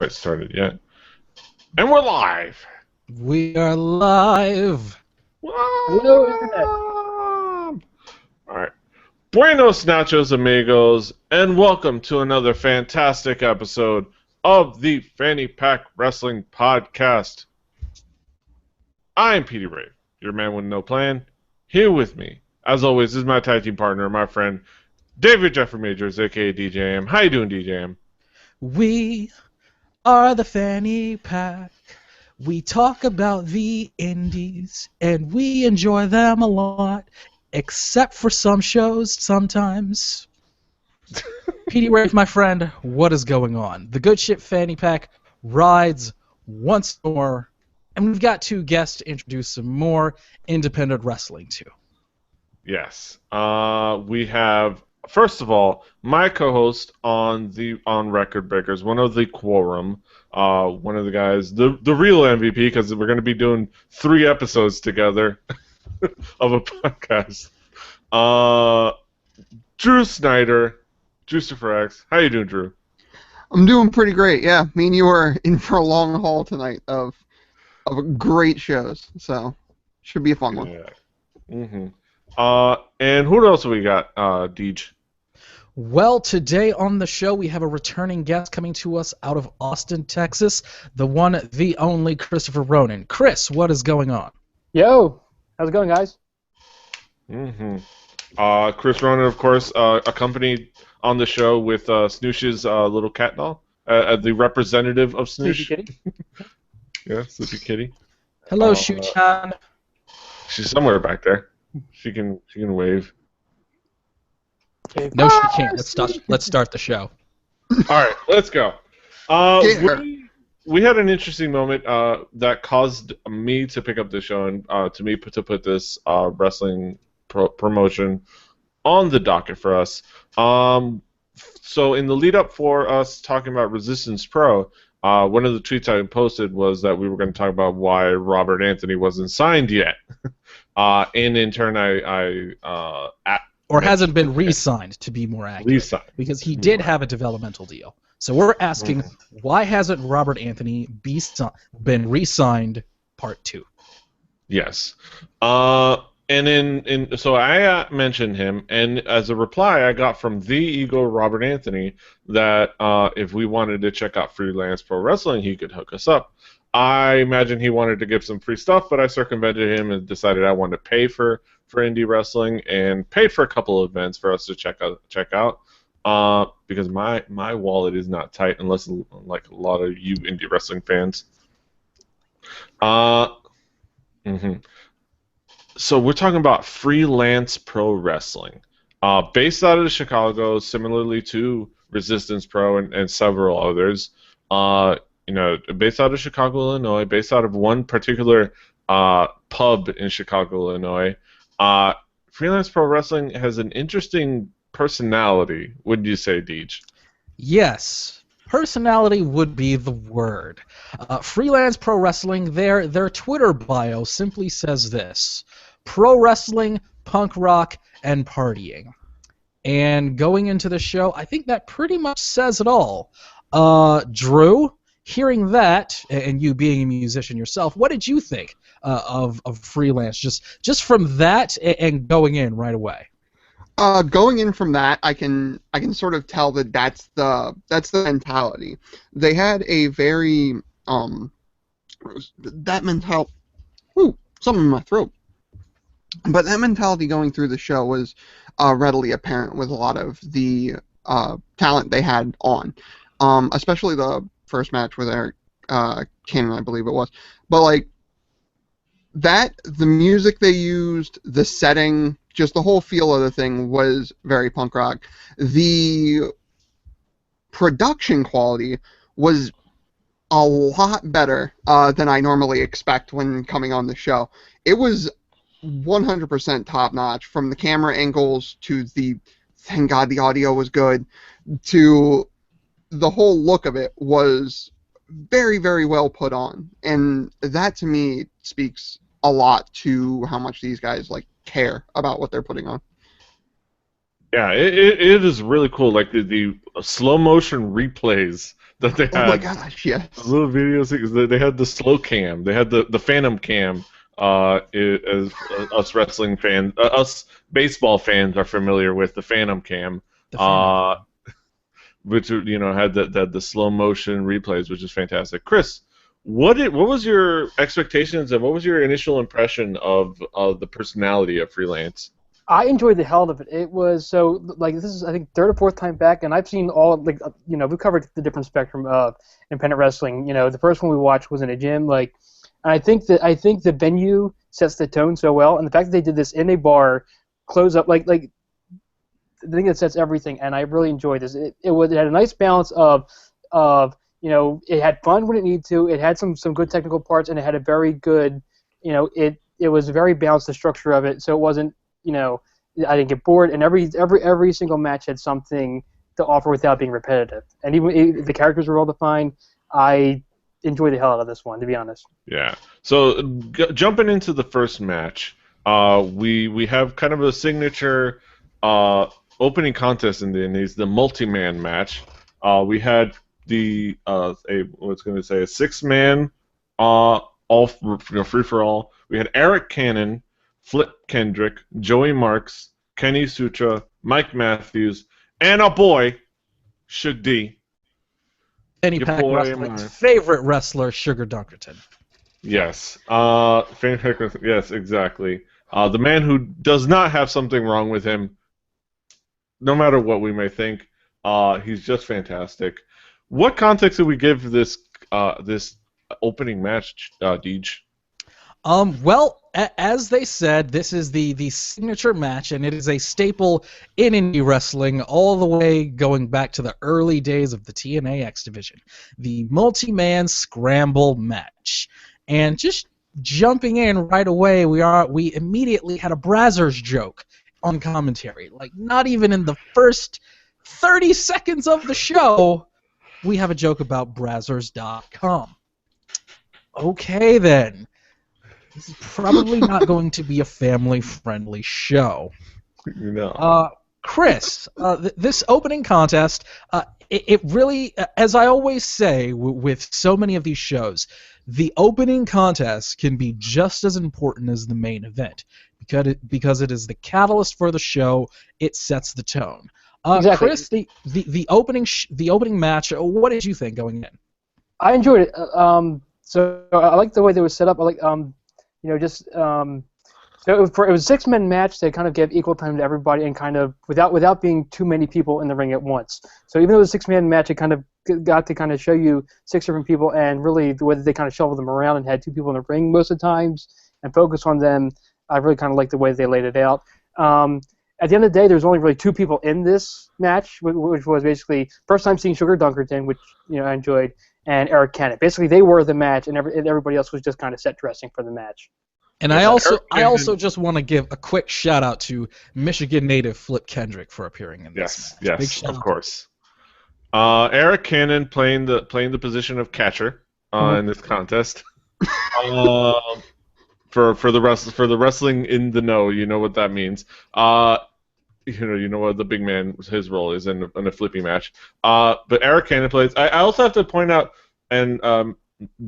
Quite started yet. And we're live! We are live! Hello, Internet! Alright. Buenos nachos, amigos, and welcome to another fantastic episode of the Fanny Pack Wrestling Podcast. I'm Petey Rave, your man with no plan. Here with me, as always, is my tag team partner, my friend, David Jeffrey Majors, aka DJM. How you doing, DJM? We are the Fanny Pack. We talk about the indies, and we enjoy them a lot, except for some shows sometimes. Petey Rave, my friend, what is going on? The good shit Fanny Pack rides once more, and we've got two guests to introduce some more independent wrestling to. Yes. We have, first of all, my co-host on Record Breakers, one of the Quorum, one of the guys, the real MVP, because we're going to be doing 3 episodes together of a podcast. Drew Snyder, Juicer X. How you doing, Drew? I'm doing pretty great, yeah. Me and you are in for a long haul tonight of great shows, so should be a fun one. Yeah. Mm-hmm. And who else we got, Deej? Well, today on the show we have a returning guest coming to us out of Austin, Texas, the one, the only Christopher Ronan. Chris, what is going on? Yo, how's it going, guys? Mm-hmm. Chris Ronan, of course, accompanied on the show with Snoosh's little cat doll, the representative of Snoosh. Sleepy Kitty? Yeah, Sleepy Kitty. Hello, Shu-chan. She's somewhere back there. She can wave. Okay. No, she can't. Let's start the show. All right, let's go. We had an interesting moment that caused me to pick up the show and to put this wrestling promotion on the docket for us. So in the lead up for us talking about Resistance Pro, one of the tweets I posted was that we were going to talk about why Robert Anthony wasn't signed yet. And in turn, Or hasn't been re-signed, to be more accurate. Re-signed. Because he did have a develomental deal. So we're asking, why hasn't Robert Anthony been re-signed Part 2? Yes. So I mentioned him, and as a reply, I got from the Ego Robert Anthony that if we wanted to check out Freelance Pro Wrestling, he could hook us up. I imagine he wanted to give some free stuff, but I circumvented him and decided I wanted to pay for indie wrestling and paid for a couple of events for us to check out. Because my wallet is not tight unless like a lot of you indie wrestling fans. So we're talking about Freelance Pro Wrestling, based out of Chicago, similarly to Resistance Pro and several others. Based out of Chicago, Illinois, based out of one particular pub in Chicago, Illinois. Freelance Pro Wrestling has an interesting personality, wouldn't you say, Deej? Yes. Personality would be the word. Freelance Pro Wrestling, their Twitter bio simply says this: pro wrestling, punk rock, and partying. And going into the show, I think that pretty much says it all. Drew, hearing that, and you being a musician yourself, what did you think of Freelance? Just from that and going in right away. Going in from that, I can sort of tell that that's the mentality. They had a very that mentality. Ooh, something in my throat. But that mentality going through the show was readily apparent with a lot of the talent they had on, especially the first match with Eric Cannon, I believe it was. But like that, the music they used, the setting, just the whole feel of the thing was very punk rock. The production quality was a lot better than I normally expect when coming on the show. It was 100% top notch, from the camera angles to thank God the audio was good, to the whole look of it was very, very well put on. And that to me speaks a lot to how much these guys care about what they're putting on. Yeah, it is really cool. Like the slow motion replays that they Oh my had. gosh, yes. The little videos. They had the slow cam. They had the Phantom cam. As us wrestling fans, us baseball fans are familiar with the Phantom cam. The Phantom. Which had the slow motion replays, which is fantastic. Chris, what was your expectations and what was your initial impression of the personality of Freelance? I enjoyed the hell of it. It was so like this is I think third or fourth time back, and I've seen all like we've covered the different spectrum of independent wrestling. The first one we watched was in a gym, like, and I think the venue sets the tone so well, and the fact that they did this in a bar, close up like the thing that sets everything, and I really enjoyed this. It had a nice balance of it had fun when it needed to, it had some good technical parts, and it had a very good it was very balanced, the structure of it, so it wasn't. I didn't get bored, and every single match had something to offer without being repetitive. And even the characters were well defined. I enjoyed the hell out of this one, to be honest. Yeah. So jumping into the first match, we have kind of a signature opening contest in the Indies, the multi-man match. We had a 6-man all free for all. We had Eric Cannon, Flip Kendrick, Joey Marks, Kenny Sutra, Mike Matthews, and a boy, Suge D. Fanny Pack Wrestling's favorite wrestler, Sugar Dunkerton. Yes. Fanny Pack Wrestling, yes, exactly. The man who does not have something wrong with him, no matter what we may think. He's just fantastic. What context do we give this opening match, Deej? Well, as they said, this is the signature match, and it is a staple in indie wrestling all the way going back to the early days of the TNA X division. The multi-man scramble match. And just jumping in right away, we immediately had a Brazzers joke on commentary. Like, not even in the first 30 seconds of the show, we have a joke about Brazzers.com. Okay, then. This is probably not going to be a family-friendly show. No. Chris, this opening contest, it really, as I always say with so many of these shows, the opening contest can be just as important as the main event because it is the catalyst for the show. It sets the tone. Exactly. Chris, the opening match. What did you think going in? I enjoyed it. So I like the way they were set up. I like so it was a 6-man match. They kind of gave equal time to everybody, and kind of without being too many people in the ring at once. So even though it was a 6-man match, it kind of got to kind of show you 6 different people, and really the way that they kind of shuffled them around and had 2 people in the ring most of the times and focus on them. I really kind of like the way they laid it out. At the end of the day, there's only really 2 people in this match, which was basically first time seeing Sugar Dunkerton, which I enjoyed, and Eric Cannon. Basically, they were the match, and everybody else was just kind of set dressing for the match. And I also just want to give a quick shout out to Michigan native Flip Kendrick for appearing in this match. Yes, of course. Eric Cannon playing the position of catcher in this contest. For the wrestling in the know, you know what that means. You know what the big man, his role is in a flippy match. But Eric Cannon plays. I also have to point out, and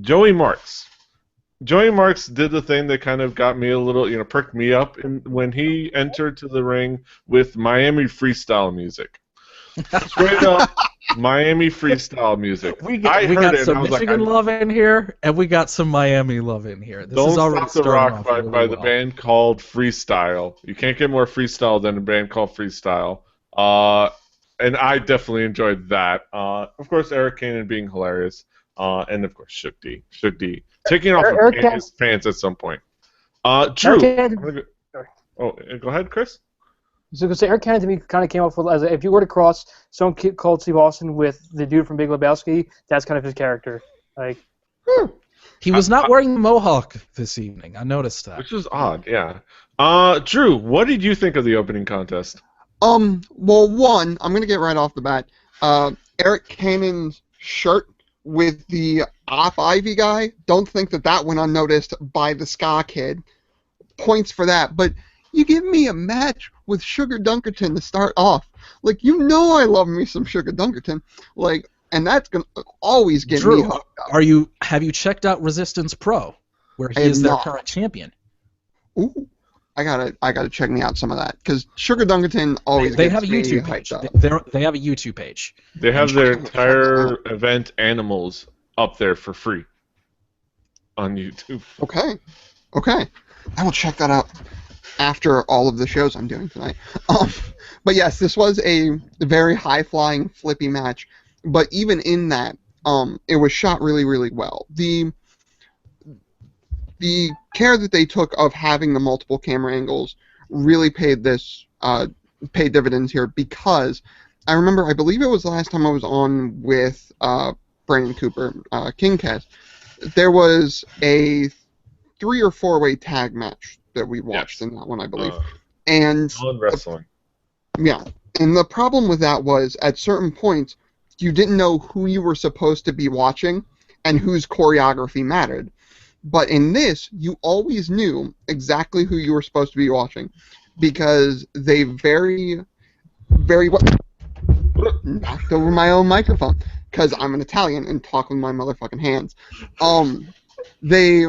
Joey Marks. Joey Marks did the thing that kind of got me a little, perked me up when he entered to the ring with Miami freestyle music. Straight up Miami freestyle music. We got some Michigan love in here, and we got some Miami love in here. This Don't is already Stop the Rock by the band called Freestyle. You can't get more freestyle than a band called Freestyle. And I definitely enjoyed that. Of course, Eric Cannon being hilarious. And of course, Suge D. Taking off his pants at some point. Drew. Go ahead, Chris. So Eric Cannon to me kind of came off with, as if you were to cross someone called Steve Austin with the dude from Big Lebowski, that's kind of his character. Like, he was not wearing the mohawk this evening. I noticed that. Which was odd, yeah. Drew, what did you think of the opening contest? Well, one, I'm gonna get right off the bat. Eric Cannon's shirt with the Off Ivy guy. Don't think that went unnoticed by the Ska Kid. Points for that, but you give me a match with Sugar Dunkerton to start off. Like, I love me some Sugar Dunkerton. Like, and that's gonna always get Drew, me hooked up. Have you checked out Resistance Pro, where he I have is their not. current champion? Ooh, I gotta check me out some of that because Sugar Dunkerton always They gets have a me YouTube hyped page. up. They have a YouTube page. They have And their check that out. entire event animals up there for free on YouTube. Okay, I will check that out after all of the shows I'm doing tonight. But yes, this was a very high-flying, flippy match. But even in that, it was shot really, really well. The care that they took of having the multiple camera angles really paid dividends here, because I remember, I believe it was the last time I was on with Brandon Cooper, Kingcast, there was a 3 or 4-way tag match that we watched in that one, I believe. And Wrestling. yeah, and the problem with that was, at certain points, you didn't know who you were supposed to be watching and whose choreography mattered. But in this, you always knew exactly who you were supposed to be watching, because they very, very well knocked over my own microphone, because I'm an Italian and talk with my motherfucking hands. They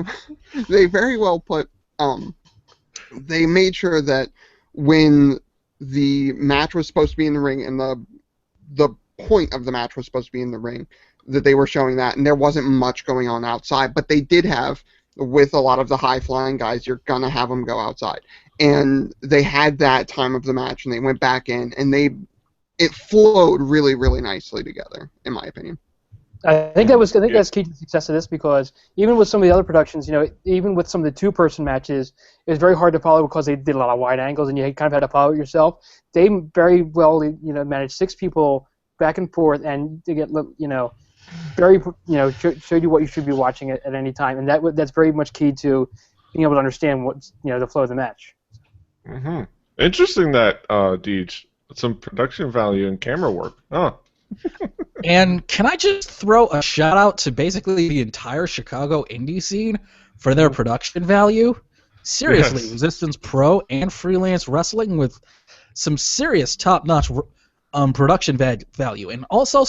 very well put. They made sure that when the match was supposed to be in the ring and the point of the match was supposed to be in the ring, that they were showing that, and there wasn't much going on outside, but they did have, with a lot of the high-flying guys, you're gonna have them go outside, and they had that time of the match, and they went back in, and it flowed really, really nicely together, in my opinion. I think that's key to the success of this, because even with some of the other productions, even with some of the two-person matches, it was very hard to follow because they did a lot of wide angles, and you kind of had to follow it yourself. They very well, managed 6 people back and forth, and to get, very, showed you what you should be watching at any time, and that's very much key to being able to understand what's, the flow of the match. Mm-hmm. Interesting that, Deej, some production value and camera work. Huh. And can I just throw a shout out to basically the entire Chicago indie scene for their production value? Seriously, Yes. Resistance Pro and Freelance Wrestling with some serious top-notch production value. And also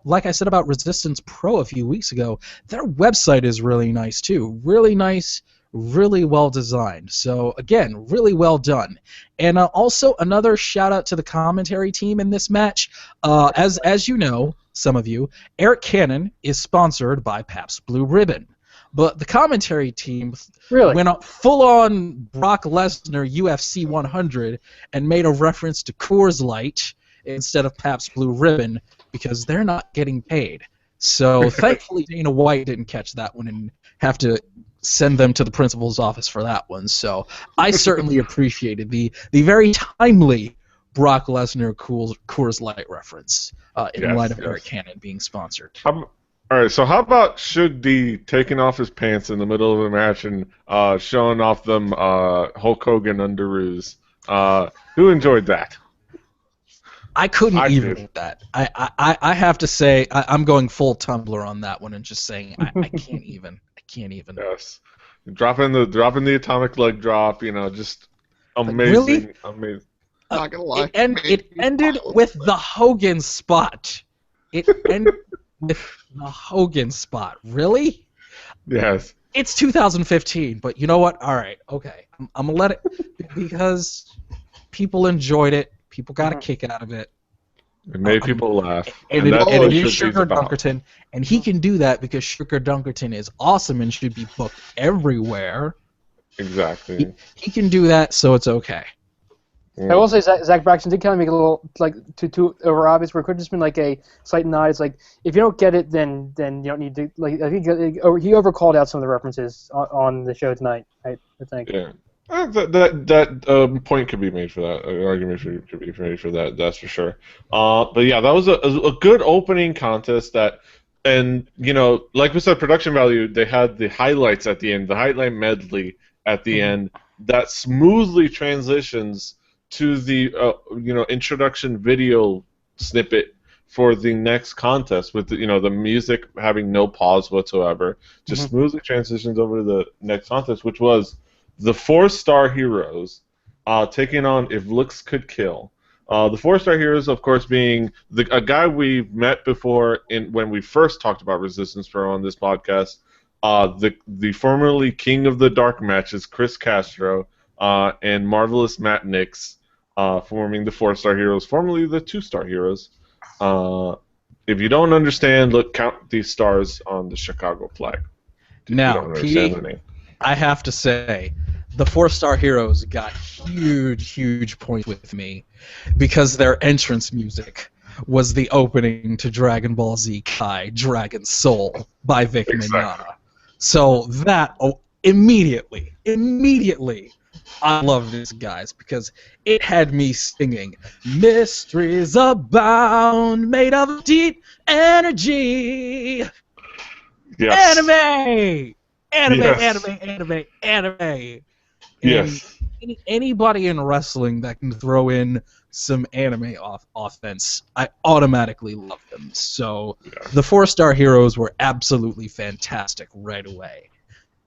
like I said about Resistance Pro a few weeks ago, their website is really nice too. Really nice, really well designed. So again, really well done. And also another shout out to the commentary team in this match. As you know, some of you, Eric Cannon is sponsored by Pabst Blue Ribbon. But the commentary team went up full-on Brock Lesnar UFC 100 and made a reference to Coors Light instead of Pabst Blue Ribbon because they're not getting paid. So thankfully Dana White didn't catch that one and have to send them to the principal's office for that one. So I certainly appreciated the very timely Brock Lesnar Coors Light reference in light of Eric Cannon being sponsored. All right, so how about Suge D taking off his pants in the middle of the match and showing off them Hulk Hogan underoos? Who enjoyed that? I couldn't even with that. I have to say I'm going full Tumblr on that one and just saying I can't even. I can't even. Yes, dropping the atomic leg drop. Just amazing. Really? Amazing. Not gonna lie. It ended with the Hogan spot. It ended with the Hogan spot. Really? Yes. It's 2015, but you know what? All right, okay. I'm gonna let it because people enjoyed it. People got a kick out of it. It made people laugh. And that's it what is Suge D's Sugar about. Dunkerton, and he can do that because Sugar Dunkerton is awesome and should be booked everywhere. Exactly. He can do that, so it's okay. I will say Zach Braxton did kind of make it a little too over obvious, where it could have just been like a slight nod. It's like if you don't get it, then you don't need to. I think he overcalled out some of the references on the show tonight. I think. Yeah. That point could be made for that. An argument could be made for that. That's for sure. But yeah, that was a good opening contest. And like we said, production value. They had the highlights at the end, the highlight medley at the end that smoothly transitions to the introduction video snippet for the next contest with the music having no pause whatsoever. Just smoothly transitions over to the next contest, which was the 4-star heroes taking on If Looks Could Kill. The four-star heroes, of course, being a guy we met before when we first talked about Resistance Pro on this podcast. The formerly king of the dark matches, Chris Castro, and Marvelous Matt Nix, forming the four-star heroes, formerly the two-star heroes. If you don't understand, look, count these stars on the Chicago flag. Now, P, I have to say, the four-star heroes got huge points with me because their entrance music was the opening to Dragon Ball Z Kai Dragon Soul by Vic Mignogna. So that immediately, I love these guys because it had me singing "Mysteries Abound, made of deep energy." Yes. Anime. Yes. Anybody in wrestling that can throw in some anime offense, I automatically love them. So the four-star heroes were absolutely fantastic right away.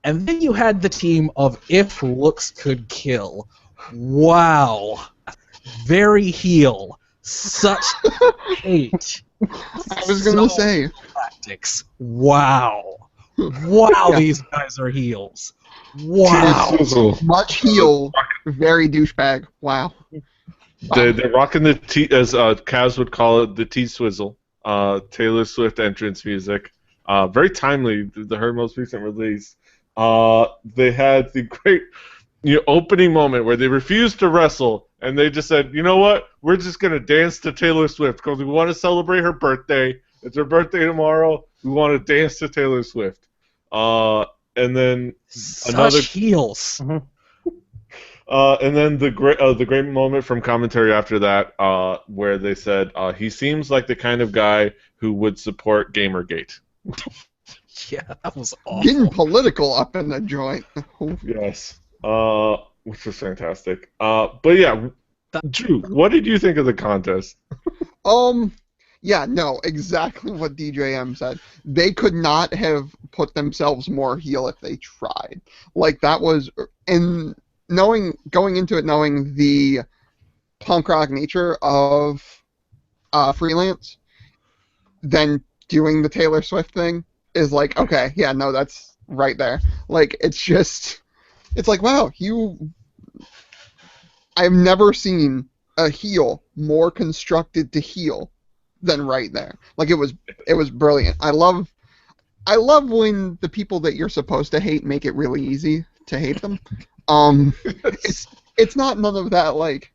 And then you had the team of If Looks Could Kill. Wow. Very heel. Such hate. I was going to say. Tactics. Wow. Wow, these guys are heels. Wow. Much heel, very douchebag. Wow. They're rocking the T, as Kaz would call it, the T-Swizzle. Taylor Swift entrance music. Very timely, her most recent release. They had the great opening moment where they refused to wrestle, and they just said, you know what, we're just going to dance to Taylor Swift because we want to celebrate her birthday. It's her birthday tomorrow. We want to dance to Taylor Swift. And then another heels. And then the great moment from commentary after that, where they said he seems like the kind of guy who would support Gamergate. Yeah, that was awful. Getting political up in the joint. Yes, which was fantastic. But yeah, Drew, what did you think of the contest? Yeah, no, exactly what DJM said. They could not have put themselves more heel if they tried. Like, that was, and going into it knowing the punk rock nature of Freelance, then doing the Taylor Swift thing is like, okay, yeah, no, that's right there. Like, it's like, wow, I've never seen a heel more constructed to heel than right there. Like, it was brilliant. I love when the people that you're supposed to hate make it really easy to hate them. It's not none of that, like,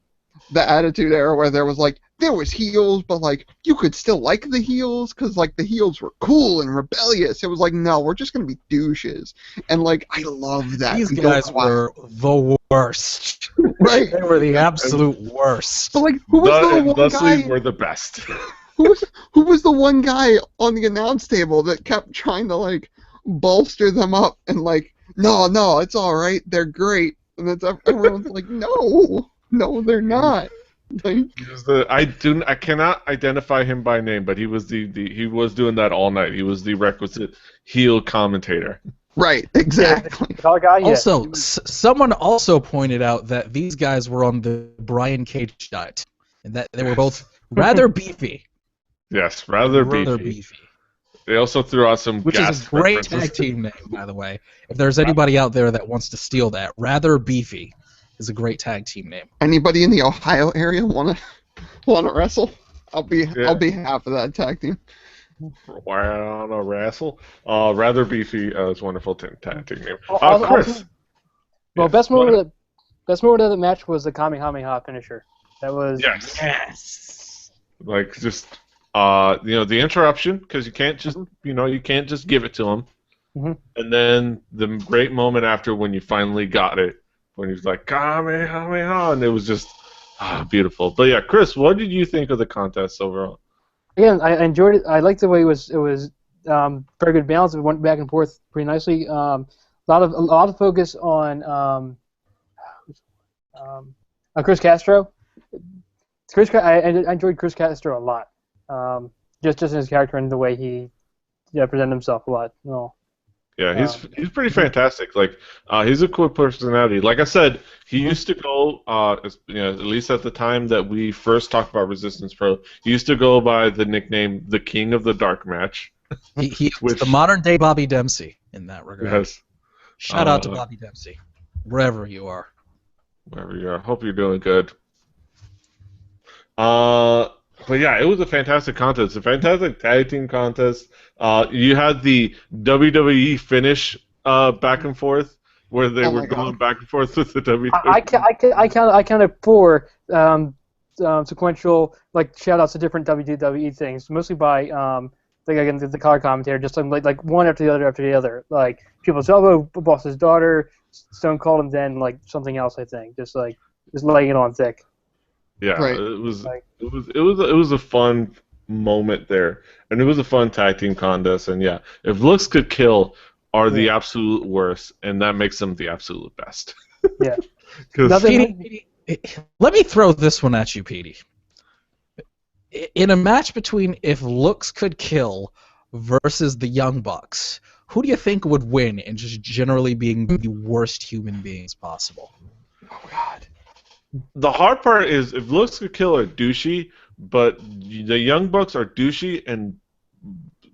the Attitude Era where there was heels, but like you could still like the heels because like the heels were cool and rebellious. It was like, no, we're just gonna be douches, and like I love that. These guys were the worst. Right? They were the absolute worst. But like, who was the one guy? Were the best. Who was the one guy on the announce table that kept trying to like bolster them up and like, no, it's all right, they're great, and everyone's like, no, they're not. Like, I cannot identify him by name, but he was he was doing that all night. He was the requisite heel commentator. Right, exactly. Also, someone also pointed out that these guys were on the Brian Cage diet, and that they were both rather beefy. Yes, rather beefy. They also threw out some which is a great tag team name, by the way. If there's anybody out there that wants to steal that, Rather Beefy is a great tag team name. Anybody in the Ohio area wanna wrestle? I'll be half of that tag team. Wanna wrestle? Rather Beefy is wonderful tag team name. Chris. Best moment of the match was the Kamehameha finisher. That was yes. Like just the interruption, because you can't just you can't just give it to him. Mm-hmm. And then the great moment after when you finally got it, when he was like Kamehameha, and it was just beautiful. But yeah, Chris, what did you think of the contest overall? Again, I enjoyed it. I liked the way it was very good balance. It went back and forth pretty nicely. A lot of focus on Chris Castro. I enjoyed Chris Castro a lot. Just in his character and the way he presented himself a lot. No. Yeah, he's pretty fantastic. Like, he's a cool personality. Like I said, he used to go, at least at the time that we first talked about Resistance Pro, he used to go by the nickname the King of the Dark Match. He's the modern day Bobby Dempsey in that regard. Yes. Shout out to Bobby Dempsey, wherever you are. Wherever you are. Hope you're doing good. But yeah, it was a fantastic contest, a fantastic tag team contest. You had the WWE finish back and forth, where they were going back and forth with the WWE. I counted 4 sequential shout outs to different WWE things, mostly by again the color commentator, just like one after the other, like People's Elbow, Boss's Daughter, Stone Cold, and then something else. I think just laying it on thick. Yeah, right. It was a fun moment there, and it was a fun tag team contest. And yeah, if looks could kill are the absolute worst, and that makes them the absolute best. Yeah. Petey, let me throw this one at you, Petey. In a match between If Looks Could Kill versus the Young Bucks, who do you think would win in just generally being the worst human beings possible? Oh God. The hard part is if looks could kill are douchey, but the Young Bucks are douchey and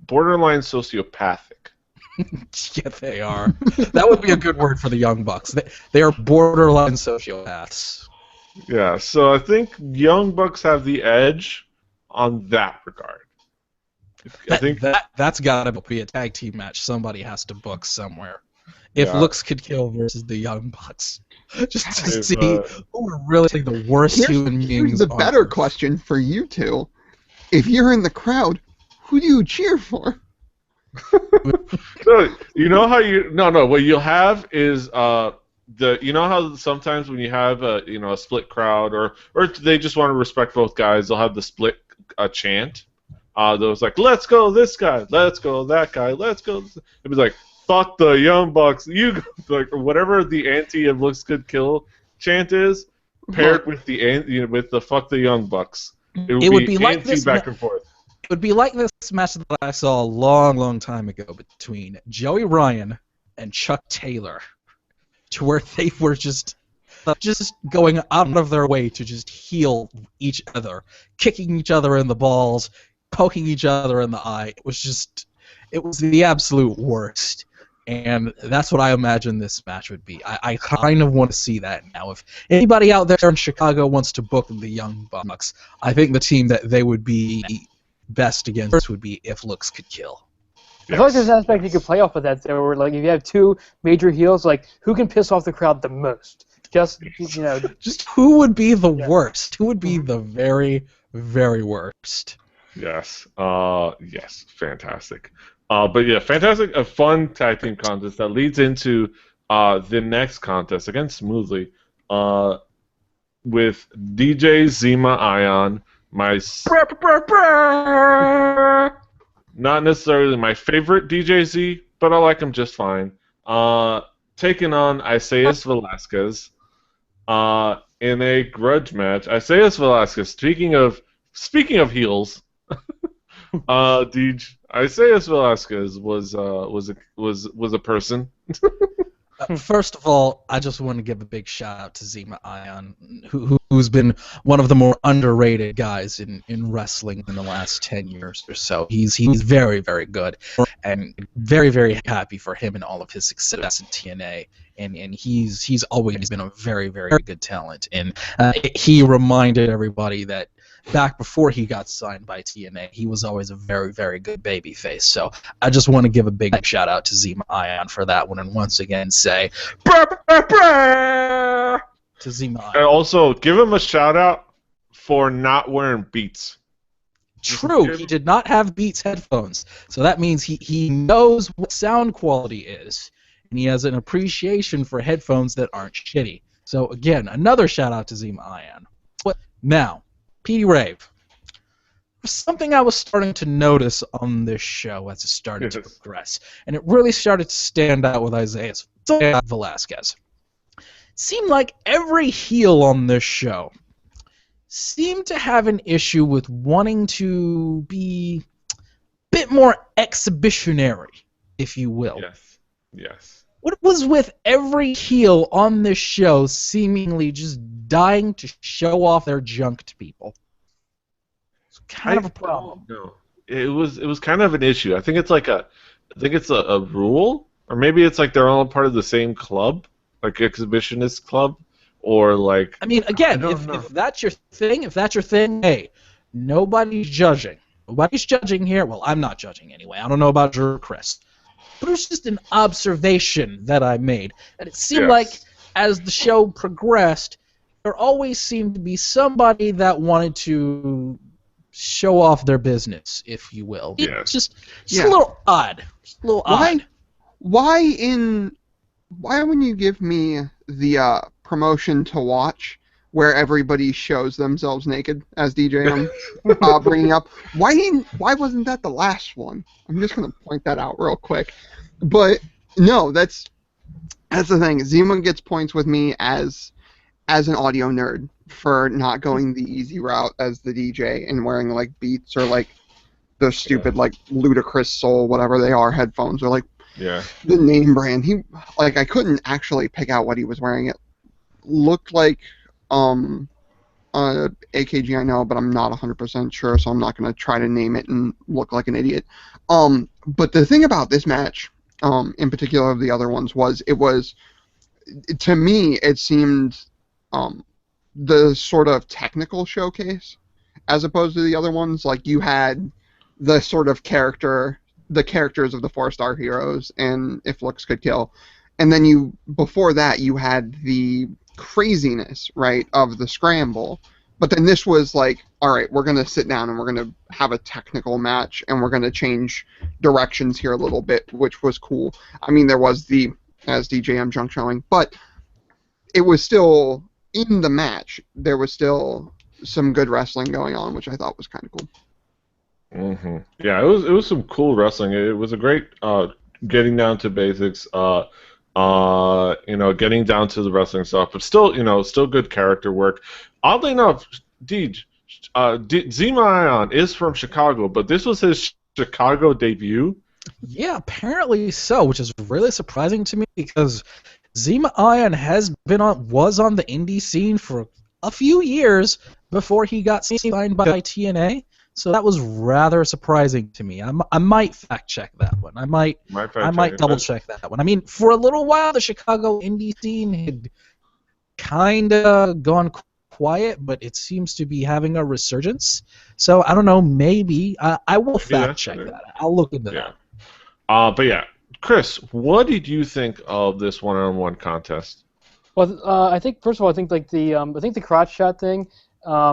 borderline sociopathic. Yeah, they are. That would be a good word for the Young Bucks. They are borderline sociopaths. Yeah, so I think Young Bucks have the edge on that regard. I think that's got to be a tag team match somebody has to book somewhere. If Looks Could Kill versus the Young Bucks. Just to see who are really the worst human beings. Here's the better question for you two. If you're in the crowd, who do you cheer for? No, you know how what you'll have is you know how sometimes when you have a split crowd or they just want to respect both guys, they'll have the split chant. That was like, let's go this guy, let's go that guy, let's go. It was like, fuck the Young Bucks, you like whatever the anti of looks could kill chant is, paired with the with the fuck the Young Bucks. It would be like this back and forth. It would be like this match that I saw a long, long time ago between Joey Ryan and Chuck Taylor, to where they were just going out of their way to just heal each other, kicking each other in the balls, poking each other in the eye. It was the absolute worst. And that's what I imagine this match would be. I kind of want to see that now. If anybody out there in Chicago wants to book the Young Bucks, I think the team that they would be best against would be If Looks Could Kill. I feel like there's an aspect you could play off of that there, where if you have 2 major heels, who can piss off the crowd the most? Just who would be the worst? Who would be the very, very worst? Yes. Yes. Fantastic. But yeah, fantastic. A fun tag team contest that leads into the next contest, again smoothly, with DJ Zema Ion, not necessarily my favorite DJ Z, but I like him just fine. Taking on Isaias Velasquez in a grudge match. Isaias Velasquez. Speaking of heels, Isaias Velasquez was a person. First of all, I just want to give a big shout out to Zema Ion, who's been one of the more underrated guys in wrestling in the last 10 years or so. He's very, very good, and very, very happy for him and all of his success in TNA. And he's always been a very, very good talent. And he reminded everybody that back before he got signed by TNA, he was always a very, very good babyface. So I just want to give a big shout out to Zema Ion for that one, and once again say to Zema Ion. And also give him a shout out for not wearing Beats. True, he did not have Beats headphones, so that means he knows what sound quality is, and he has an appreciation for headphones that aren't shitty. So again, another shout out to Zema Ion. Now, Petey Rave, there's something I was starting to notice on this show as it started to progress, and it really started to stand out with Isaias Velasquez. It seemed like every heel on this show seemed to have an issue with wanting to be a bit more exhibitionary, if you will. Yes. Yes. What was with every heel on this show seemingly just dying to show off their junk to people? It's kind of a problem. No, it was kind of an issue. I think it's a rule, or maybe it's like they're all part of the same club, like exhibitionist club, or like. I mean, I again, don't know. if that's your thing, hey, nobody's judging. Nobody's judging here. Well, I'm not judging anyway. I don't know about Drew or Chris. But it was just an observation that I made. And it seemed like as the show progressed, there always seemed to be somebody that wanted to show off their business, if you will. Yeah. It's just a little odd. Just a little odd. Why when you give me the promotion to watch where everybody shows themselves naked, as DJ I'm bringing up, why wasn't that the last one? I'm just gonna point that out real quick. But no, that's the thing. Zema gets points with me as an audio nerd for not going the easy route as the DJ and wearing like Beats or like the stupid like Ludicrous Soul, whatever they are, headphones, or like the name brand. I couldn't actually pick out what he was wearing. It looked like AKG, I know, but I'm not 100% sure, so I'm not going to try to name it and look like an idiot. But the thing about this match, in particular of the other ones, to me, it seemed the sort of technical showcase as opposed to the other ones. Like, you had the sort of characters of the 4-star heroes and If Looks Could Kill. And then before that, you had the craziness, right, of the scramble. But then this was like, all right, we're going to sit down and we're going to have a technical match and we're going to change directions here a little bit, which was cool. I mean, there was as DJM junk showing, but it was still, in the match, there was still some good wrestling going on, which I thought was kind of cool. Mm-hmm. Yeah, it was some cool wrestling. It was a great getting down to basics, getting down to the wrestling stuff, but still good character work. Oddly enough, Zema Ion is from Chicago, but this was his Chicago debut. Yeah, apparently so, which is really surprising to me because Zema Ion was on the indie scene for a few years before he got signed by TNA. So that was rather surprising to me. I might fact check that one. I might double check that one. I mean, for a little while, the Chicago indie scene had kind of gone quiet, but it seems to be having a resurgence. So I don't know. Maybe I will fact check that. I'll look into that. But yeah, Chris, what did you think of this one-on-one contest? Well, I think first of all, I think the crotch shot thing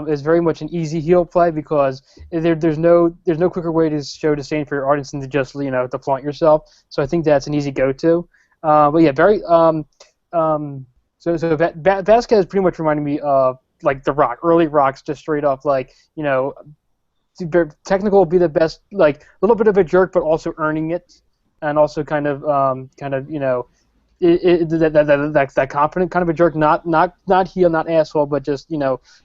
is very much an easy heel play because there's no quicker way to show disdain for your audience than to just to flaunt yourself. So I think that's an easy go-to. But yeah, very so Vasquez pretty much reminded me of like The Rock, early Rocks, just straight up like technical will be the best, like a little bit of a jerk, but also earning it, and also kind of that confident kind of a jerk, not heel, not asshole, but just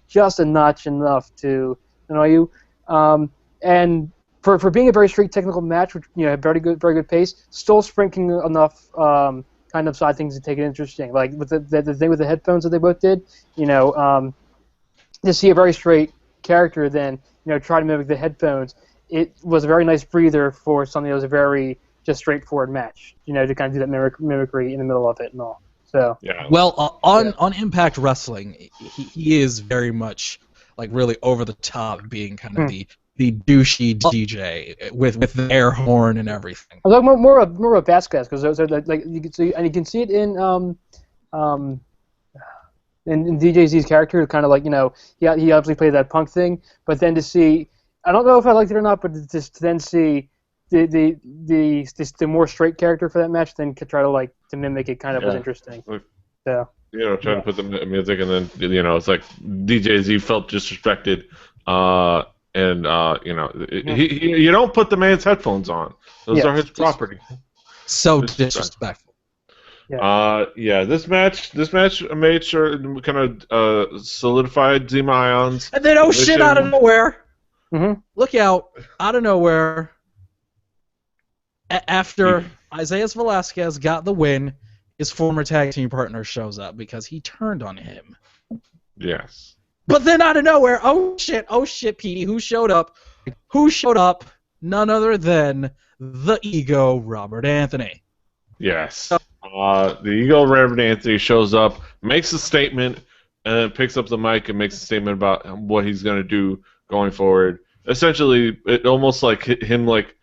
just a notch enough to annoy you. And for being a very straight technical match, which had very good pace, still sprinkling enough kind of side things to take it interesting. Like with the thing with the headphones that they both did, to see a very straight character then try to mimic the headphones, it was a very nice breather for something that was a very just straightforward match, to kind of do that mimicry in the middle of it and all. So yeah. Well, on Impact Wrestling, he is very much like really over the top, being kind of the douchey DJ with the air horn and everything. I was talking more of Vasquez because those are like you can see it in DJZ's character, kind of like he obviously played that punk thing, but then to see, I don't know if I liked it or not, but to then see the more straight character for that match, then try to mimic it, kind of was interesting. So trying to put the music, and then it's like DJZ felt disrespected, you don't put the man's headphones on; those are his property. So disrespectful. Yeah. This match made sure kind of solidified Zema Ion's. And then shit, out of nowhere. Mm-hmm. Look out! Out of nowhere. After Isaias Velasquez got the win, his former tag team partner shows up because he turned on him. Yes. But then out of nowhere, oh shit, Petey, who showed up? Who showed up? None other than the Ego, Robert Anthony. Yes. The Ego, Robert Anthony, shows up, makes a statement, and then picks up the mic and makes a statement about what he's going to do going forward. Essentially, it almost like him like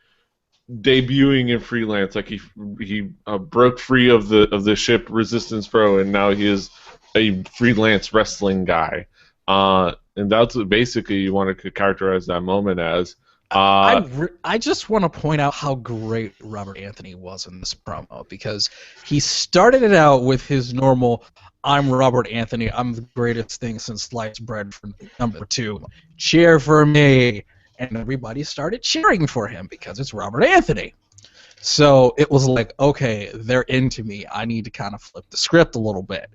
debuting in freelance, like he broke free of the ship Resistance Pro, and now he is a freelance wrestling guy. And that's what basically you want to characterize that moment as. I just want to point out how great Robert Anthony was in this promo, because he started it out with his normal, I'm Robert Anthony, I'm the greatest thing since sliced bread for number 2, cheer for me, and everybody started cheering for him because it's Robert Anthony. So it was like, okay, they're into me, I need to kind of flip the script a little bit.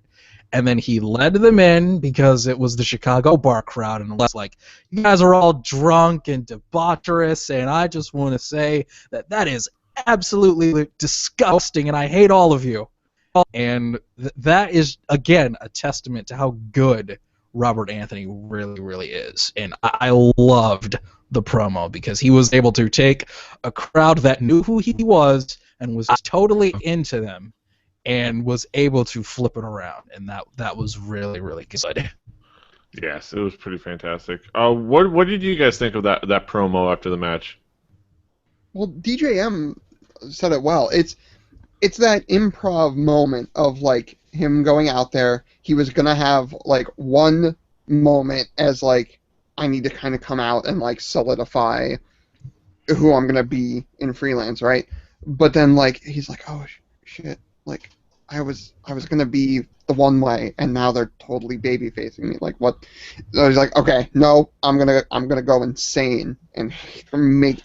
And then he led them in because it was the Chicago bar crowd, and it was like, you guys are all drunk and debaucherous, and I just want to say that is absolutely disgusting, and I hate all of you. And that is, again, a testament to how good Robert Anthony really, really is. And I loved the promo because he was able to take a crowd that knew who he was and was totally into them, and was able to flip it around, and that was really, really good. Yes, it was pretty fantastic. What did you guys think of that promo after the match? Well, DJM said it well. It's that improv moment of like him going out there. He was gonna have like one moment as like, I need to kind of come out and like solidify who I'm gonna be in freelance, right? But then like he's like, oh shit. Like, I was gonna be the one way, and now they're totally baby facing me. Like, what? I was like, okay, no, I'm gonna go insane and make.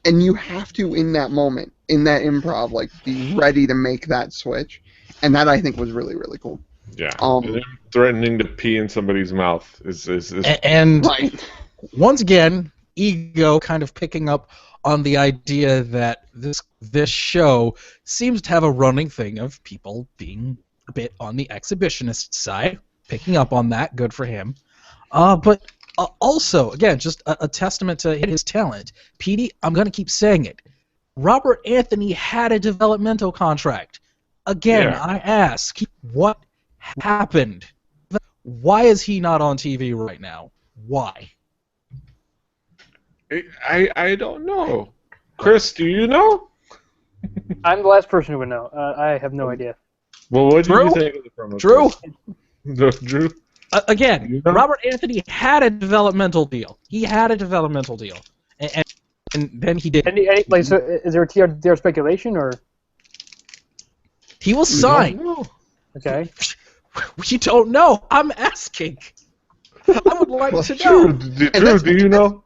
And you have to, in that moment, in that improv, like, be ready to make that switch, and that I think was really, really cool. Yeah. And then threatening to pee in somebody's mouth is and right. Once again, Ego kind of picking up on the idea that this show seems to have a running thing of people being a bit on the exhibitionist side, picking up on that, good for him. But also, again, just a testament to his talent. Petey, I'm going to keep saying it. Robert Anthony had a developmental contract. Again, Yeah. I ask, what happened? Why is he not on TV right now? Why? I don't know. Chris, do you know? I'm the last person who would know. I have no idea. Well, what did Drew? you think of the promo? Drew? No, Drew? Again, You know? Robert Anthony had a developmental deal. He had a developmental deal, and then he did. Like, so is there TR speculation or? He was We signed. don't know. Okay. We don't know. I'm asking. I would like to Drew, know. do you know?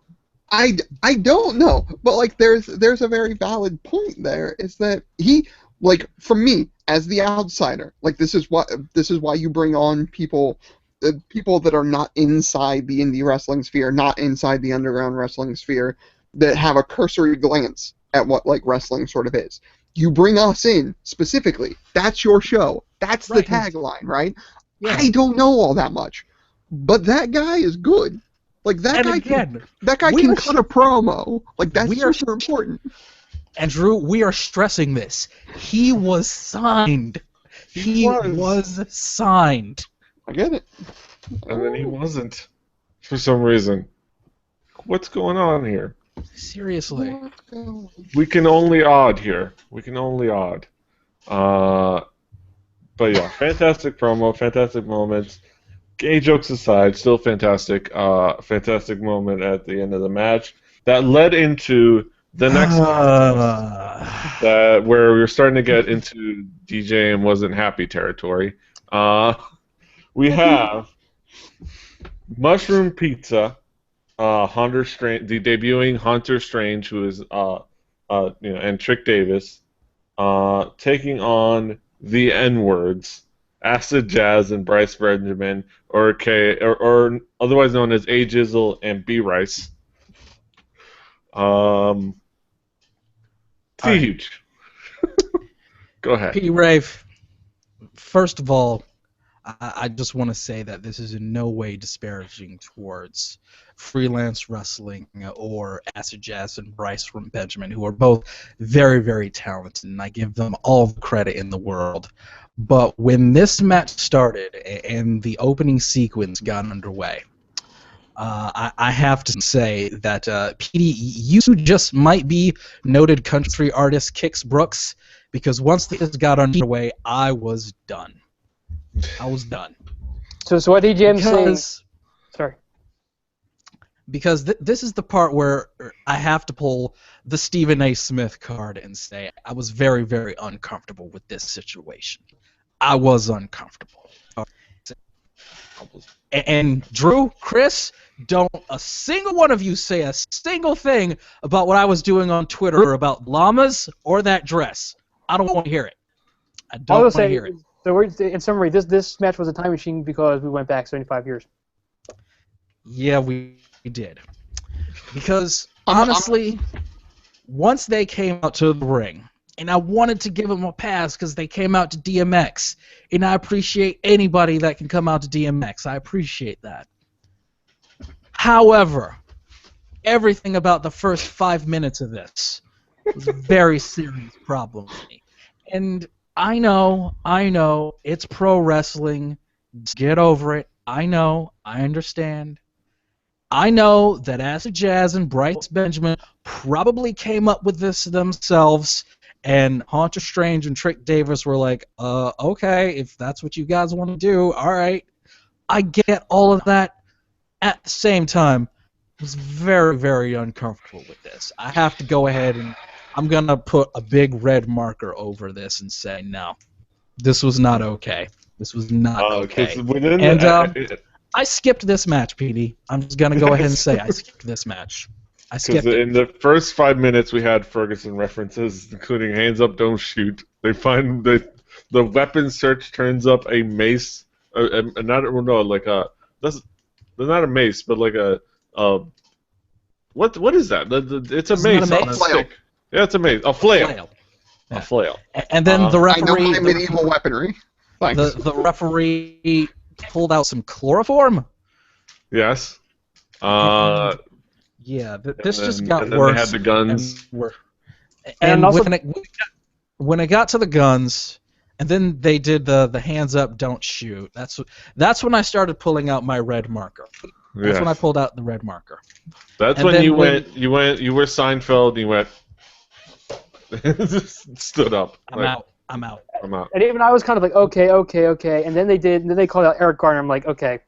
I don't know, but like there's a very valid point there. Is that he, like, for me as the outsider, like this is why you bring on people that are not inside the indie wrestling sphere, not inside the underground wrestling sphere, that have a cursory glance at what like wrestling sort of is. You bring us in specifically. That's your show. That's the tagline, right? Yeah. I don't know all that much, but that guy is good. Like that guy can cut a promo. Like that's super important. And Drew, we are stressing this. He was signed. He was signed. I get it. And then he wasn't, for some reason. What's going on here? Seriously. We can only odd here. We can only odd. But yeah, fantastic promo, fantastic moments. Gay jokes aside, still fantastic. Fantastic moment at the end of the match that led into the next that where we were starting to get into DJ and wasn't happy territory. We have Mushroom Pizza, Hunter Strange, the debuting Hunter Strange, who is and Trick Davis, taking on the N-words, Acid Jazz and Bryce Benjamin, or otherwise known as A Jizzle and B Rice. prestige. Go ahead. P. Rafe, first of all, I just want to say that this is in no way disparaging towards Freelance Wrestling or Acid Jazz and Bryce Benjamin, who are both very, very talented, and I give them all the credit in the world. But when this match started and the opening sequence got underway, I have to say that PD, you just might be noted country artist Kix Brooks, because once this got underway, I was done. I was done. So what DJM saying? Sorry. Because this is the part where I have to pull the Stephen A. Smith card and say I was very, very uncomfortable with this situation. I was uncomfortable. And Drew, Chris, don't a single one of you say a single thing about what I was doing on Twitter about llamas or that dress. I don't want to hear it. I don't want to hear it. So in summary, this match was a time machine because we went back 75 years. Yeah, we did. Because, honestly, once they came out to the ring, and I wanted to give them a pass because they came out to DMX, and I appreciate anybody that can come out to DMX. I appreciate that. However, everything about the first 5 minutes of this was a very serious problem for me. And I know, it's pro wrestling. Just get over it. I know, I understand. I know that Acid Jazz and Bryce Benjamin probably came up with this themselves, and Haunter Strange and Trick Davis were like, okay, if that's what you guys want to do, all right. I get all of that. At the same time, I was very, very uncomfortable with this. I have to go ahead and I'm going to put a big red marker over this and say, no, this was not okay. This was not okay. And I skipped this match, PD. I'm just going to go ahead and say I skipped this match. I skipped it. In the first 5 minutes, we had Ferguson references, including hands up, don't shoot. They find the weapon search turns up a mace, not a mace, but like a what is that? It's a mace. Not a mace. On a stick. Yeah, it's a mace. A flail. Yeah. A flail. And then the referee. I know my medieval weaponry. Thanks. The referee pulled out some chloroform. Yes. Yeah, this just got worse. They had the guns. And also, when it got to the guns, and then they did the hands up, don't shoot. That's when I started pulling out my red marker. That's when I pulled out the red marker. That's when you were Seinfeld, and you went, just stood up. I'm out. And even I was kind of like, okay, and then they called out Eric Garner. I'm like, okay,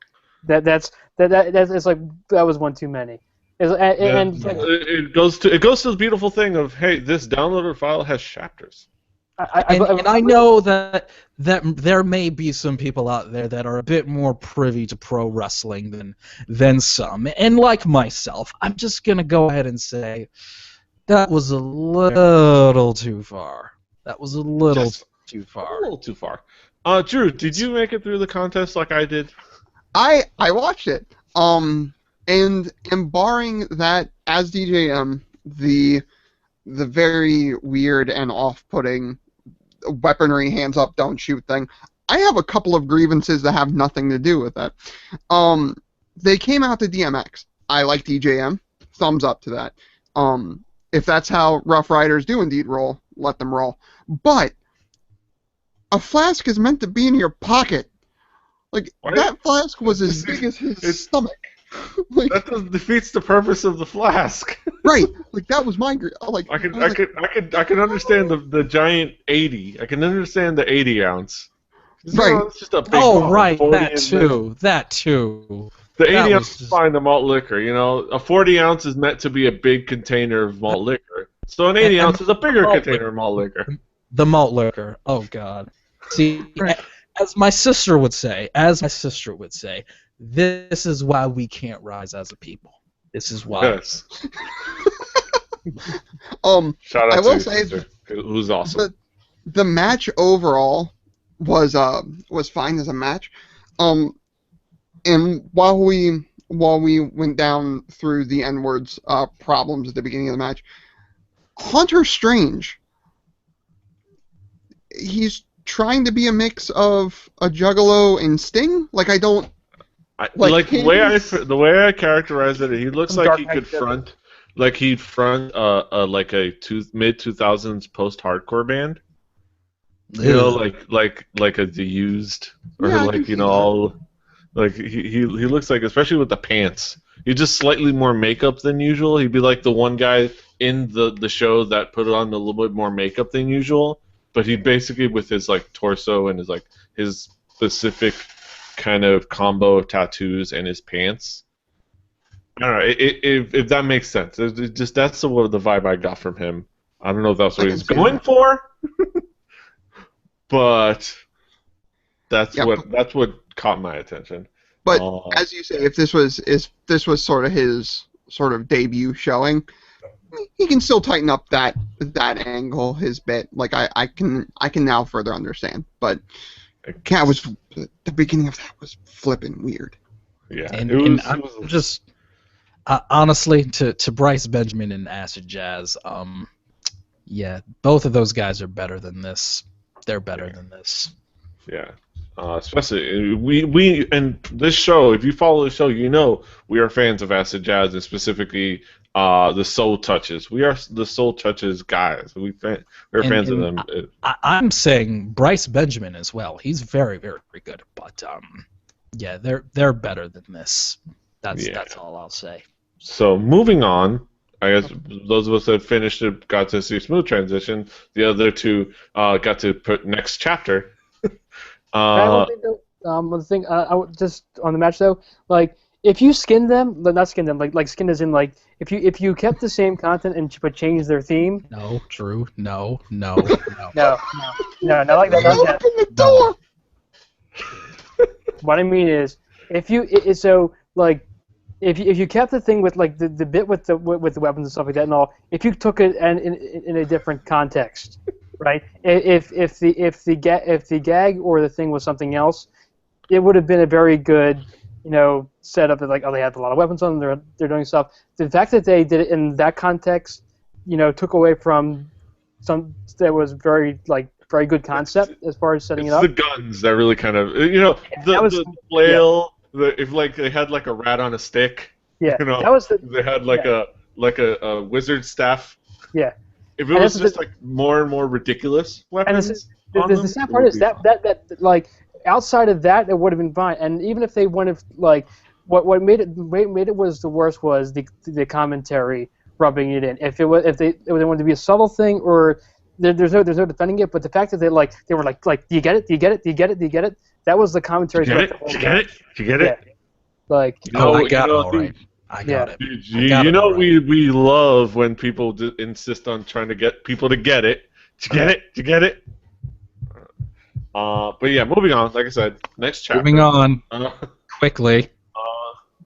that's like that was one too many. It goes to the beautiful thing of, hey, this downloaded file has chapters. I know that there may be some people out there that are a bit more privy to pro wrestling than some, and like myself, I'm just gonna go ahead and say that was a little too far. That was a little too far. A little too far. Drew, did you make it through the contest like I did? I watched it. And barring that, as DJM, the very weird and off-putting weaponry hands up, don't shoot thing, I have a couple of grievances that have nothing to do with that. They came out to DMX. I like DJM. Thumbs up to that. If that's how Rough Riders do indeed roll, let them roll. But a flask is meant to be in your pocket. Like, that flask was as big as his stomach. Like, that defeats the purpose of the flask. Right. Like, that was my I can understand the giant 80. I can understand the 80 ounce. Right. It's just a big bottle, right. That too. The 80 ounce is fine, the malt liquor. You know, a 40 ounce is meant to be a big container of malt liquor. So an 80 ounce is a bigger container of malt liquor. The malt liquor. Oh God. See, as my sister would say, this is why we can't rise as a people. This is why. Yes. Shout out to your sister, who's awesome. The match overall was fine as a match. And while we went down through the N-words problems at the beginning of the match, Haunter Strange he's trying to be a mix of a Juggalo and Sting. Like, I don't like the way I characterize it. He looks like he could front, like he'd front like a mid 2000s post hardcore band. You know, like a The Used, or Yeah, like, you know, all like he looks like, especially with the pants. He's just slightly more makeup than usual. He'd be like the one guy in the show that put on a little bit more makeup than usual, but he basically, with his like torso and his like his specific kind of combo of tattoos and his pants. I don't know if that makes sense. It just that's the vibe I got from him. I don't know if that's what he's going for, but that's what caught my attention. But as you say, if this was sort of his sort of debut showing, he can still tighten up that angle, his bit. Like I can now further understand. But yeah, the beginning of that was flipping weird. Yeah, and I'm just honestly to Bryce Benjamin and Acid Jazz. Yeah, both of those guys are better than this. They're better than this. Yeah. Especially we and this show. If you follow the show, you know we are fans of Acid Jazz, and specifically the Soul Touches. We are the Soul Touches guys. We're fans of them. I'm saying Bryce Benjamin as well. He's very, very good. But yeah, they're better than this. That's all I'll say. So moving on. I guess those of us that finished it got to see smooth transition. The other two got to put next chapter. One thing, I would just on the match though, like if you skin them, not skin them, like skin as in like if you kept the same content but changed their theme. No, true. No. No, not like that. Open the door. What I mean is, if you kept the thing with like the bit with the weapons and stuff like that and all, if you took it and in a different context. Right. If the gag or the thing was something else, it would have been a very good, setup. Like, oh, they have a lot of weapons on them. They're doing stuff. The fact that they did it in that context, took away from some that was very good concept as far as setting it up. The guns that really kind of the flail. If like they had like a rat on a stick. Yeah. That was they had like a wizard staff. Yeah. If it was just like more and more ridiculous weapons, and the sad part is that like outside of that, it would have been fine. And even if they wanted what made it was the worst was the commentary rubbing it in. If they wanted to be a subtle thing or there's no defending it, but the fact that they were like do you get it? Do you get it? Do you get it? Do you get it? That was the commentary. Do you get it? Do you get it? Yeah. Like I got it all right. I got it. We love when people insist on trying to get people to get it. Did you get it? Did you get it? But yeah, moving on. Like I said, next chapter. Moving on. Quickly.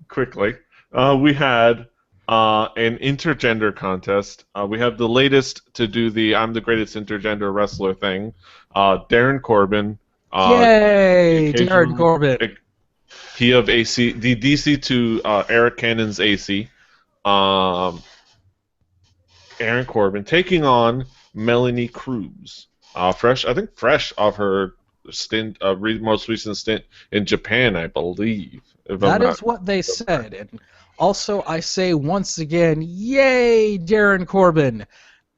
We had an intergender contest. We have the latest to do the I'm the greatest intergender wrestler thing. Darren Corbin. Yay! Darren Corbin. He of AC, the DC to Eric Cannon's AC. Aaron Corbin taking on Melanie Cruz. Fresh off her stint, most recent stint in Japan, I believe. That is what they said. And also, I say once again, yay, Darren Corbin.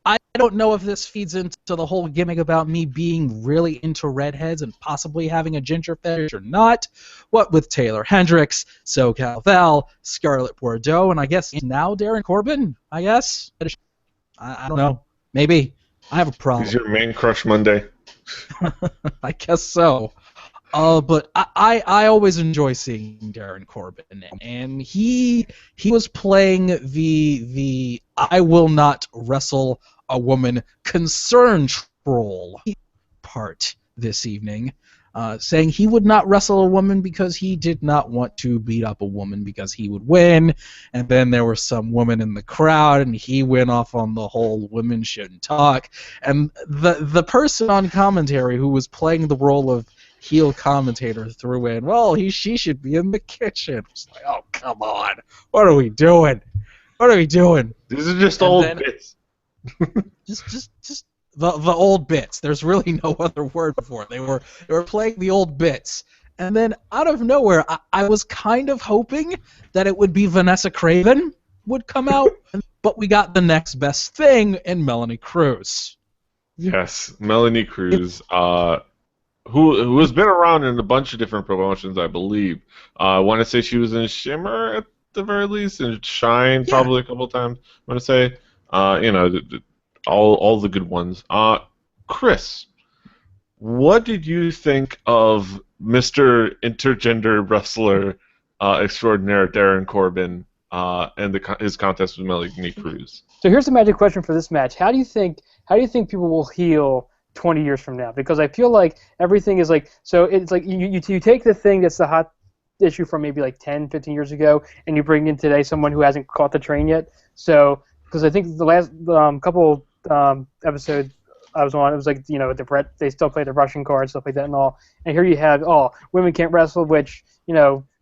I don't know if this feeds into the whole gimmick about me being really into redheads and possibly having a ginger fetish or not. What with Taylor Hendricks, SoCal Val, Scarlett Bordeaux, and I guess now Darren Corbin, I guess? I don't know. Maybe. I have a problem. He's your man crush Monday. I guess so. But I always enjoy seeing Darren Corbin, and he was playing the I will not wrestle a woman concern troll part this evening, saying he would not wrestle a woman because he did not want to beat up a woman because he would win, and then there was some woman in the crowd, and he went off on the whole women shouldn't talk, and the person on commentary who was playing the role of heel commentator threw in, well, she should be in the kitchen. It's like, oh, come on. What are we doing? What are we doing? These are just old bits. just the old bits. There's really no other word for it. They were playing the old bits. And then out of nowhere, I was kind of hoping that it would be Vanessa Craven would come out, but we got the next best thing in Melanie Cruz. Yes, Melanie Cruz, who has been around in a bunch of different promotions, I believe. I want to say she was in Shimmer at the very least, and Shine probably a couple times. I want to say, all the good ones. Chris, what did you think of Mr. Intergender Wrestler extraordinaire Darren Corbin and his contest with Melanie Cruz? So here's the magic question for this match: How do you think people will heel 20 years from now? Because I feel like everything is like, so it's like you take the thing that's the hot issue from maybe like 10, 15 years ago, and you bring in today someone who hasn't caught the train yet. So because I think the last couple episodes I was on, it was like, they still play the Russian card, stuff like that and all. And here you have, women can't wrestle, which,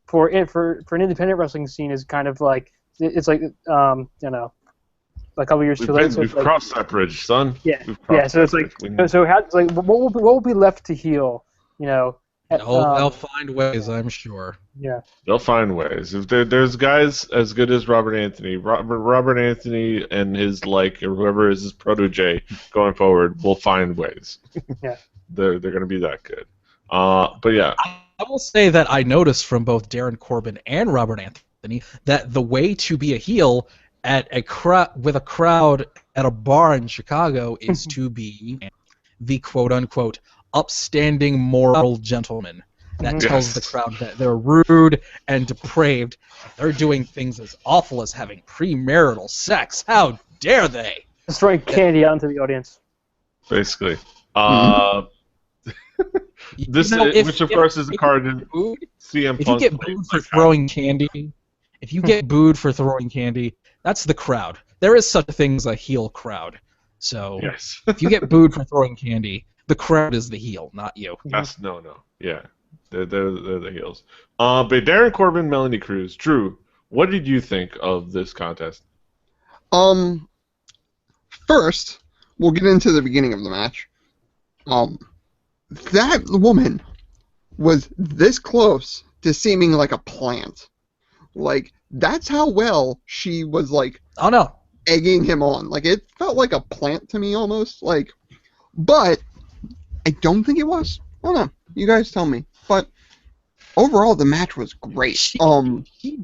for an independent wrestling scene is kind of like, it's like, a couple years too late. So we've crossed that bridge, son. Yeah, yeah. So it's like, what will be left to heal? They'll find ways, I'm sure. Yeah. They'll find ways. If there's guys as good as Robert Anthony and his or whoever is his protege going forward will find ways. Yeah. They're gonna be that good. But yeah. I will say that I noticed from both Darren Corbin and Robert Anthony that the way to be a heel at with a crowd at a bar in Chicago is to be the quote-unquote upstanding moral gentleman that tells the crowd that they're rude and depraved. They're doing things as awful as having premarital sex. How dare they? Just throwing candy out into the audience. Basically. Which of course is a card in CM Punk. If you get booed for throwing candy, that's the crowd. There is such a thing as a heel crowd. So if you get booed for throwing candy, the crowd is the heel, not you. That's no. Yeah, they're the heels. But Darren Corbin, Melanie Cruz, Drew, what did you think of this contest? First, we'll get into the beginning of the match. That woman was this close to seeming like a plant. Like, that's how well she was, oh no, egging him on. Like, it felt like a plant to me almost. But I don't think it was. I don't know. You guys tell me. But overall, the match was great. She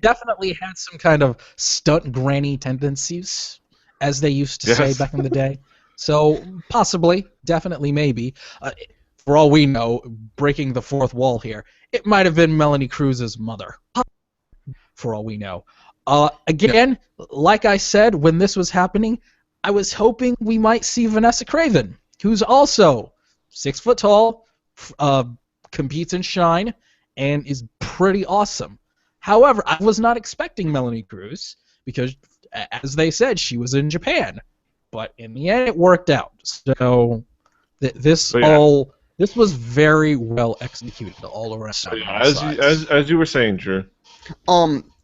definitely had some kind of stunt granny tendencies, as they used to say back in the day. So possibly, definitely, maybe. For all we know, breaking the fourth wall here, it might have been Melanie Cruz's mother. For all we know. Again, like I said, when this was happening, I was hoping we might see Vanessa Craven, who's also 6 foot tall, competes in Shine, and is pretty awesome. However, I was not expecting Melanie Cruz because, as they said, she was in Japan. But in the end, it worked out. So this was very well executed all around. So, as you were saying, Drew.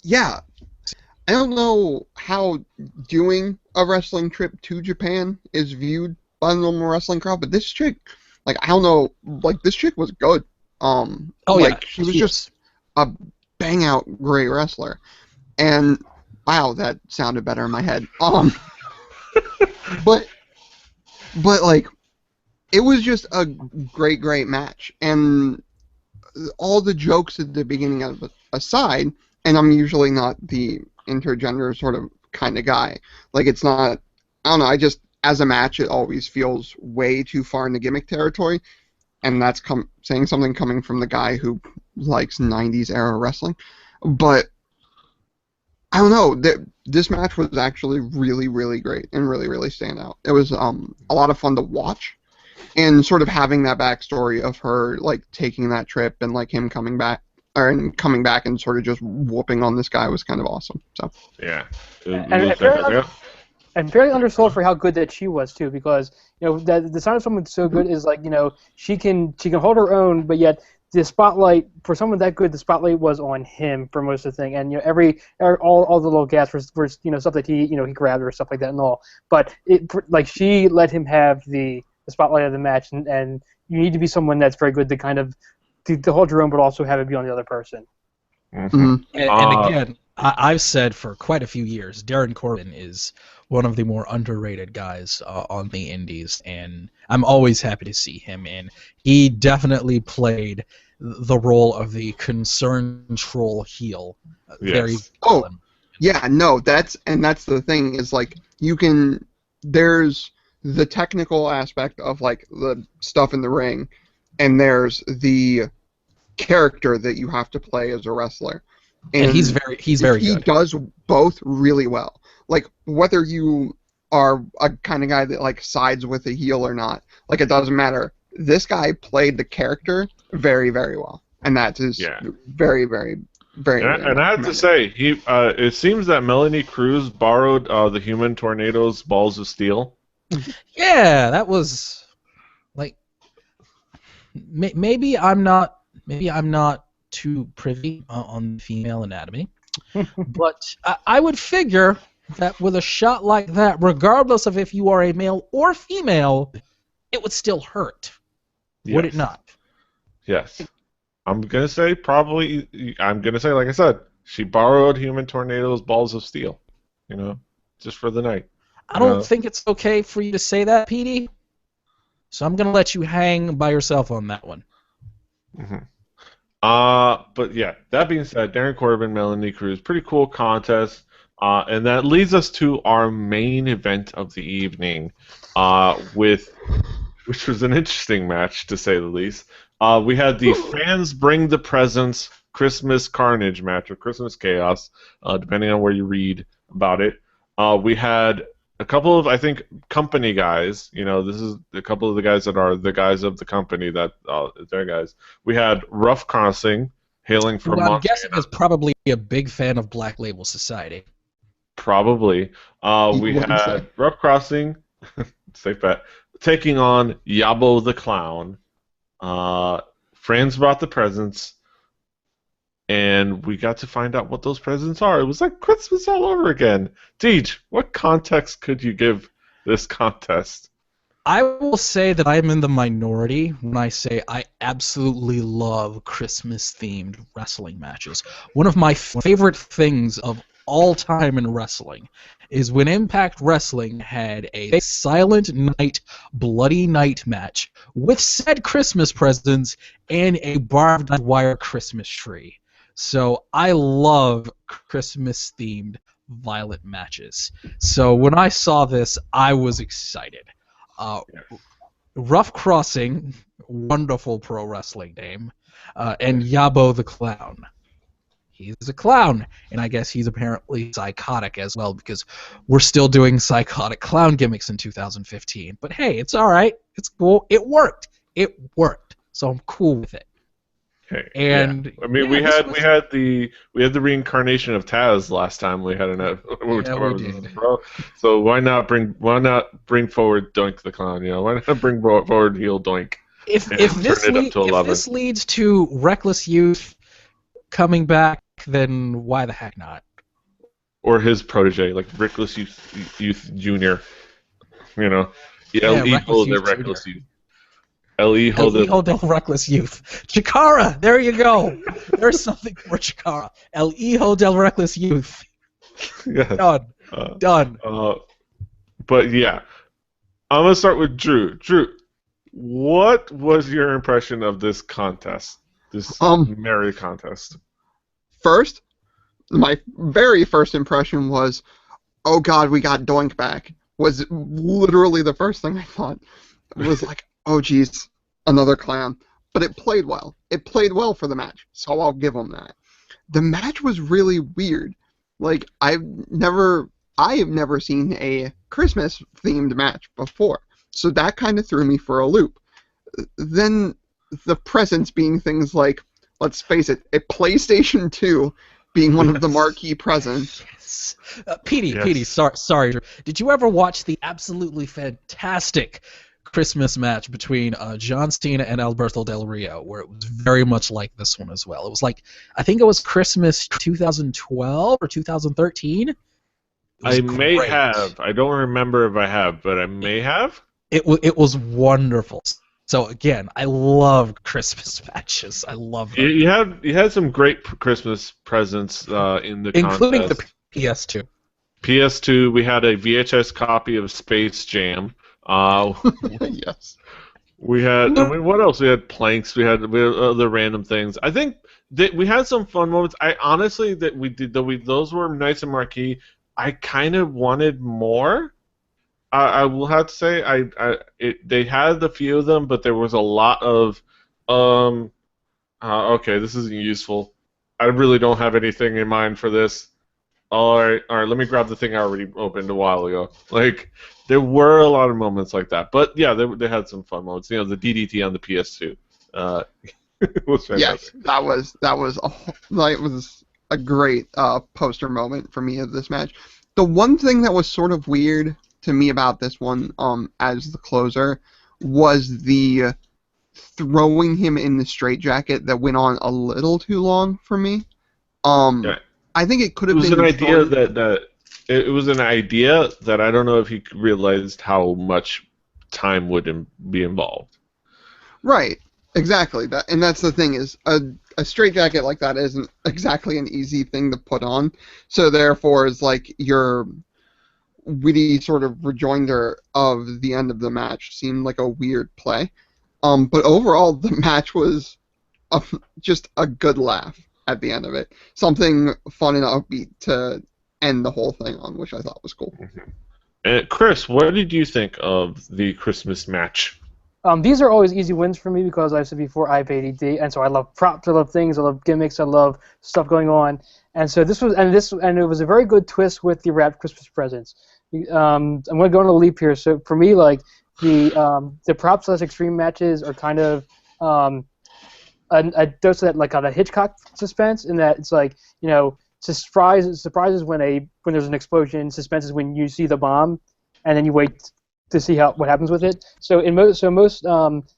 Yeah. I don't know how doing a wrestling trip to Japan is viewed by the normal wrestling crowd, but this chick, I don't know, this chick was good. She was just a bang-out great wrestler. And, wow, that sounded better in my head. But it was just a great match. And all the jokes at the beginning of it aside, and I'm usually not the intergender sort of kind of guy. It's not, I don't know, as a match, it always feels way too far in the gimmick territory. And that's saying something coming from the guy who likes 90s era wrestling. But, I don't know, this match was actually really, really great and really, really stand out. It was a lot of fun to watch. And sort of having that backstory of her, taking that trip and, him coming back and sort of just whooping on this guy was kind of awesome. So yeah, and fairly undersold for how good that she was too, because the sign of someone so good is she can hold her own, but yet the spotlight for someone that good, the spotlight was on him for most of the thing, and all the little gasps were stuff that he grabbed or stuff like that and all, but she let him have the the spotlight of the match, and you need to be someone that's very good to kind of to hold your own, but also have it be on the other person. Mm-hmm. And again, I've said for quite a few years, Darren Corbin is one of the more underrated guys on the indies, and I'm always happy to see him in. He definitely played the role of the concerned troll heel very well. Yeah, no, that's the thing is like there's the technical aspect of like the stuff in the ring, and there's the character that you have to play as a wrestler. And he's very good. He does both really well. Like whether you are a kind of guy that like sides with a heel or not, like it doesn't matter. This guy played the character very, very well, and that is very, very, very. And I have to say, it seems that Melanie Cruz borrowed the Human Tornado's Balls of Steel. Yeah, that was like maybe I'm not too privy on female anatomy, but I would figure that with a shot like that, regardless of if you are a male or female, it would still hurt. Yes. Would it not? Yes. I'm going to say probably, I'm going to say, like I said, she borrowed Human Tornado's Balls of Steel, just for the night. I don't think it's okay for you to say that, Petey, so I'm going to let you hang by yourself on that one. Mm-hmm. But yeah, that being said, Darren Corbin, Melanie Cruz, pretty cool contest. And that leads us to our main event of the evening, which was an interesting match, to say the least. We had the Fans Bring the Presents Christmas Carnage match, or Christmas Chaos, depending on where you read about it. We had a couple of, I think, company guys. This is a couple of the guys that are the guys of the company that they're guys. We had Rough Crossing, hailing from Montana. I'm guessing is probably a big fan of Black Label Society. Probably. We had Rough Crossing, safe bet, taking on Yabo the Clown. Friends brought the presents, and we got to find out what those presents are. It was like Christmas all over again. Deej, what context could you give this contest? I will say that I'm in the minority when I say I absolutely love Christmas-themed wrestling matches. One of my favorite things of all time in wrestling is when Impact Wrestling had a Silent Night, Bloody Night match with said Christmas presents and a barbed wire Christmas tree. So I love Christmas-themed violent matches. So when I saw this, I was excited. Rough Crossing, wonderful pro wrestling name, and Yabo the Clown. He's a clown, and I guess he's apparently psychotic as well, because we're still doing psychotic clown gimmicks in 2015. But hey, it's all right. It's cool. It worked. So I'm cool with it. Okay. And I mean, we had the reincarnation of Taz last time we had we did. So why not bring forward Doink the Clown? Why not bring forward heel Doink? If this leads to Reckless Youth coming back, then why the heck not? Or his protege, like Reckless Youth Jr. El Hijo de Reckless Youth. El Hijo del Reckless Youth. Chikara! There you go! There's something for Chikara. El Hijo del Reckless Youth. Yes. Done. But yeah, I'm going to start with Drew. Drew, what was your impression of this contest? This merry contest? First, my very first impression was, oh god, we got Doink back. Was literally the first thing I thought. It was like, oh geez, another clown. But it played well. It played well for the match, so I'll give them that. The match was really weird. Like, I've never seen a Christmas-themed match before, so that kind of threw me for a loop. Then the presents being things like, let's face it, a PlayStation 2 being one of the marquee presents. Yes. Petey, sorry. Did you ever watch the absolutely fantastic Christmas match between John Cena and Alberto Del Rio, where it was very much like this one as well? It was like, I think it was Christmas 2012 or 2013. I may have. I don't remember if I have, but I may have. it was wonderful. So again, I love Christmas matches. I love them, You had some great Christmas presents in the including contest. the PS2. PS2, we had a VHS copy of Space Jam. Yes. We had, I mean, what else? We had planks. We had other random things. I think that we had some fun moments. I honestly that we did those were nice and marquee. I kind of wanted more. I will have to say they had a few of them, but there was a lot of okay, this isn't useful. I really don't have anything in mind for this. All right, let me grab the thing I already opened a while ago. Like, there were a lot of moments like that. But, yeah, they had some fun moments. You know, the DDT on the PS2 was fantastic. Yes, that was a great poster moment for me of this match. The one thing that was sort of weird to me about this one as the closer was the throwing him in the straitjacket that went on a little too long for me. Yeah. I think it could have It was been an idea it was an idea that I don't know if he realized how much time would be involved. Right, exactly. That's the thing is a straitjacket like that isn't exactly an easy thing to put on. So therefore, it's like your witty sort of rejoinder of the end of the match seemed like a weird play. But overall, the match was just a good laugh at the end of it. Something fun and upbeat to end the whole thing on, which I thought was cool. Mm-hmm. And Chris, what did you think of the Christmas match? These are always easy wins for me because I said before I have ADD, and so I love props, I love things, I love gimmicks, I love stuff going on, and so it was a very good twist with the wrapped Christmas presents. I'm going to go on a leap here. So for me, like the props / extreme matches are kind of a dose of that, like on a Hitchcock suspense, in that it's like, you know, surprises when there's an explosion, suspense is when you see the bomb, and then you wait to see what happens with it. So most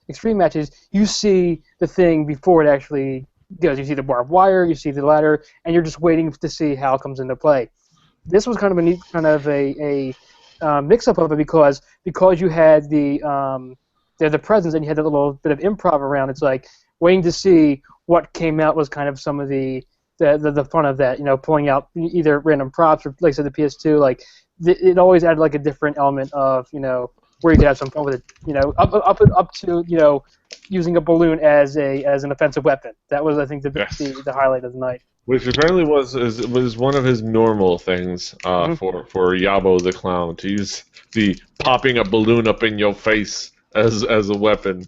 extreme matches, you see the thing before it actually goes. You see the barbed wire, you see the ladder, and you're just waiting to see how it comes into play. This was kind of a neat mix-up of it because you had the presence and you had a little bit of improv around. It's like waiting to see what came out was kind of some of the fun of that. You know, pulling out either random props or, like I said, the PS2. Like it always added like a different element of, you know, where you could have some fun with it. You know, up to, you know, using a balloon as an offensive weapon. That was, I think, the highlight of the night. Which apparently was one of his normal things for Yabo the Clown, to use the popping a balloon up in your face as a weapon,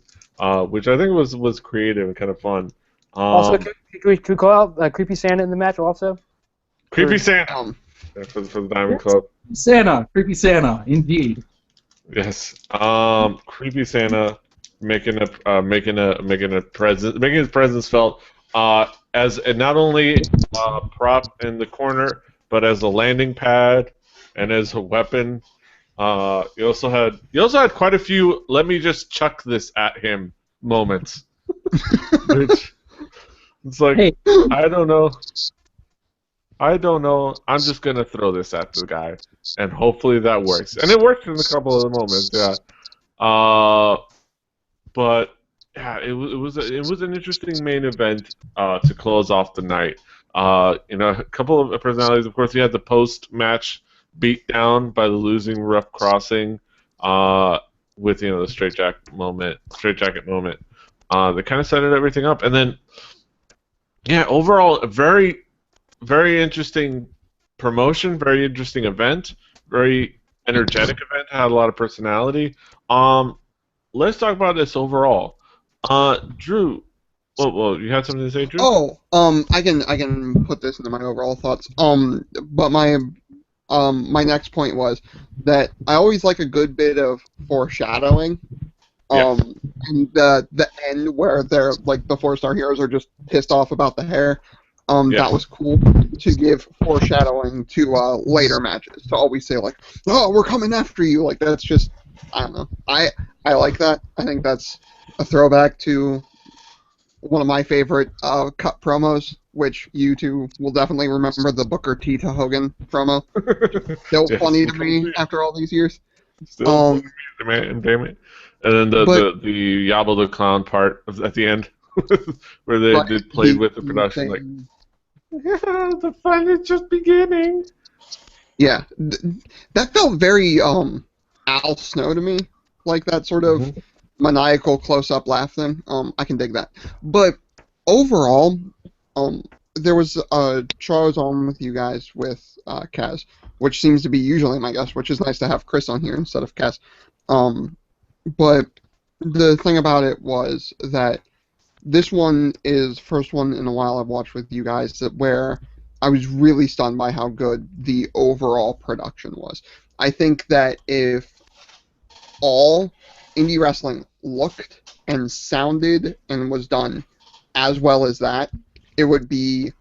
which I think was creative and kind of fun. Also, could we call out Creepy Santa in the match also? Creepy Santa for the Diamond Club. Creepy Santa, indeed. Yes, Creepy Santa making his presence felt. As not only a prop in the corner, but as a landing pad and as a weapon. You also had quite a few "let me just chuck this at him" moments. Which it's like, hey. I don't know. I'm just gonna throw this at the guy, and hopefully that works. And it worked in a couple of the moments, yeah. But. Yeah, it was an interesting main event to close off the night. You know, a couple of personalities. Of course, we had the post-match beatdown by the losing Rough Crossing, with, you know, the straitjacket moment. They kind of set everything up, and then, yeah, overall, a very, very interesting promotion, very interesting event, very energetic event. Had a lot of personality. Let's talk about this overall. Drew, well, you had something to say, Drew? I can put this into my overall thoughts. But my next point was that I always like a good bit of foreshadowing. Yes. And the end where they're like the 4-star heroes are just pissed off about the hair. Yes. That was cool to give foreshadowing to later matches. To always say like, "Oh, we're coming after you." Like that's just, I don't know. I like that. I think that's a throwback to one of my favorite cut promos, which you two will definitely remember, the Booker T to Hogan promo. Still funny to me after all these years. Still, man, damn it. And then the Yabba the Clown part at the end, where they played with the production, like, yeah, the fun is just beginning. Yeah, that felt very Al Snow to me, like that sort of maniacal close-up laugh thing. I can dig that. But overall, there was a show I was on with you guys with Kaz, which seems to be usually my guest, which is nice to have Chris on here instead of Kaz. But the thing about it was that this one is the first one in a while I've watched with you guys where I was really stunned by how good the overall production was. I think that if all indie wrestling looked and sounded and was done as well as that, it would be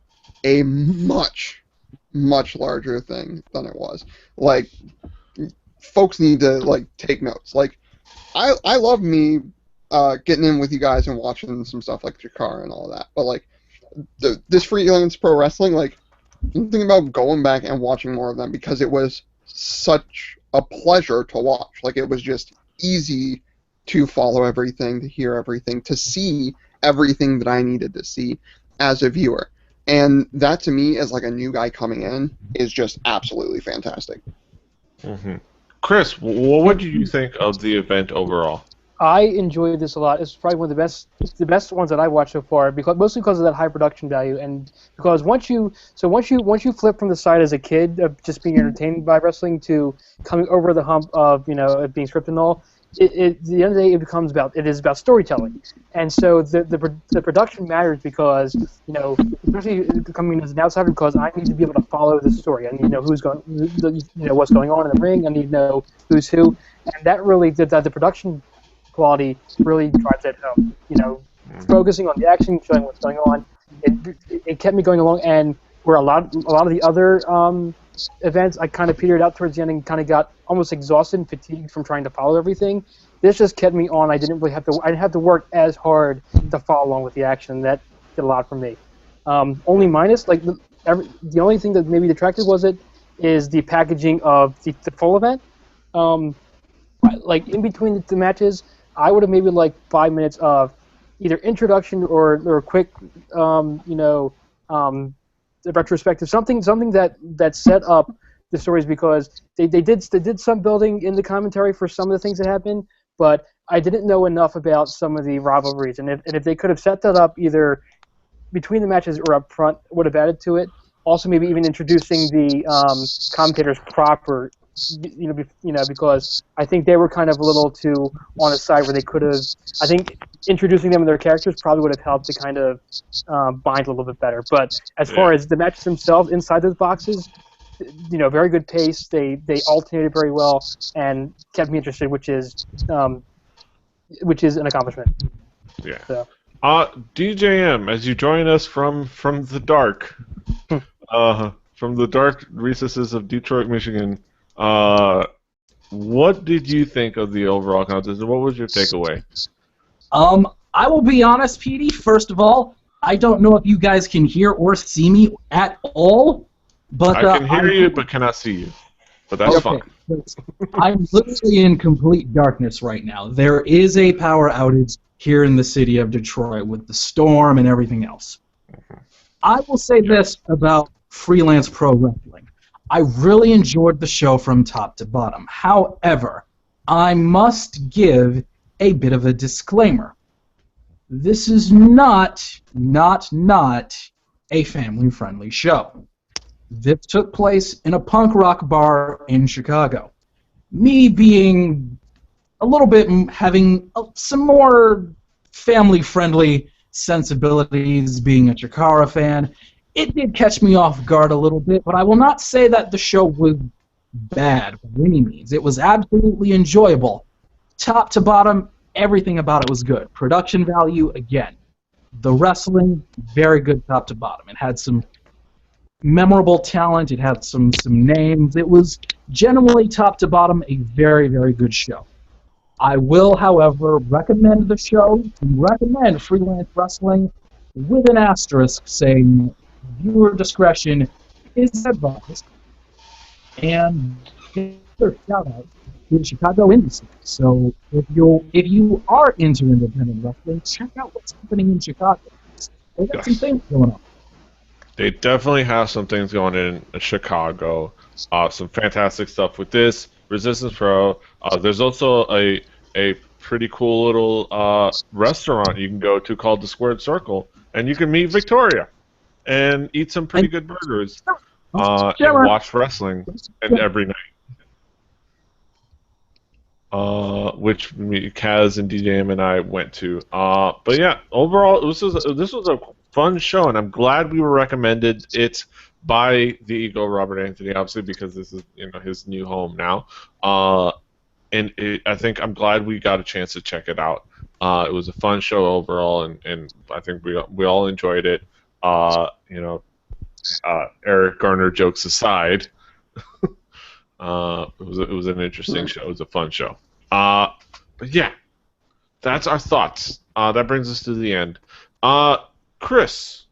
a much, much larger thing than it was. Like, folks need to, like, take notes. Like, I love me getting in with you guys and watching some stuff like Jakar and all that, but, like, this Freelance Pro Wrestling, like, I'm thinking about going back and watching more of them because it was such a pleasure to watch. Like, it was just easy to follow everything, to hear everything, to see everything that I needed to see as a viewer. And that, to me, as, like, a new guy coming in, is just absolutely fantastic. Chris, what did you think of the event overall? I enjoyed this a lot. It's probably one of the best ones that I've watched so far, mostly because of that high production value, and because once you flip from the side as a kid of just being entertained by wrestling to coming over the hump of it being scripted and all, at the end of the day it is about storytelling, and so the production matters because especially coming as an outsider, because I need to be able to follow the story. I need to know what's going on in the ring. I need to know who's who, and that really the production quality really drives that home. Focusing on the action, showing what's going on, it kept me going along. And where a lot of the other events, I kind of petered out towards the end and kind of got almost exhausted and fatigued from trying to follow everything. This just kept me on. I didn't have to work as hard to follow along with the action. That did a lot for me. Only minus, the only thing that maybe detracted is the packaging of the full event. Like in between the matches, I would have maybe 5 minutes of either introduction or a quick, retrospective, something that set up the stories, because they did some building in the commentary for some of the things that happened, but I didn't know enough about some of the rivalries, and if they could have set that up either between the matches or up front, would have added to it. Also, maybe even introducing the commentators proper. Because I think they were kind of a little too on the side where they could have. I think introducing them and their characters probably would have helped to kind of bind a little bit better. But as far as the matches themselves inside those boxes, very good pace. They alternated very well and kept me interested, which is an accomplishment. Yeah. So. DJM, as you join us from the dark, from the dark recesses of Detroit, Michigan. What did you think of the overall contest, and what was your takeaway? I will be honest, Petey. First of all, I don't know if you guys can hear or see me at all, but I can hear you, but cannot see you. But that's fine. I'm literally in complete darkness right now. There is a power outage here in the city of Detroit with the storm and everything else. I will say this about Freelance Pro Wrestling. I really enjoyed the show from top to bottom. However, I must give a bit of a disclaimer. This is not a family-friendly show. This took place in a punk rock bar in Chicago. Me being a little bit, having some more family-friendly sensibilities, being a Chikara fan, it did catch me off guard a little bit, but I will not say that the show was bad by any means. It was absolutely enjoyable. Top to bottom, everything about it was good. Production value, again. The wrestling, very good top to bottom. It had some memorable talent. It had some names. It was generally top to bottom a very, very good show. I will, however, recommend the show and recommend Freelance Wrestling with an asterisk saying viewer discretion is advised. And another shout out to the Chicago indie scene. So if you are into independent wrestling, check out what's happening in Chicago. They got some Yes. things going on. They definitely have some things going in Chicago. Some fantastic stuff with this Resistance Pro. There's also a pretty cool little restaurant you can go to called the Squared Circle, and you can meet Victoria and eat some pretty good burgers and watch wrestling every night. Which Kaz and DJM and I went to. But yeah, overall, this was a fun show, and I'm glad we were recommended it by the Ego Robert Anthony, obviously because this is his new home now. And I think I'm glad we got a chance to check it out. It was a fun show overall, and I think we all enjoyed it. Eric Garner jokes aside. It was an interesting show. It was a fun show. But yeah, that's our thoughts. That brings us to the end. Chris,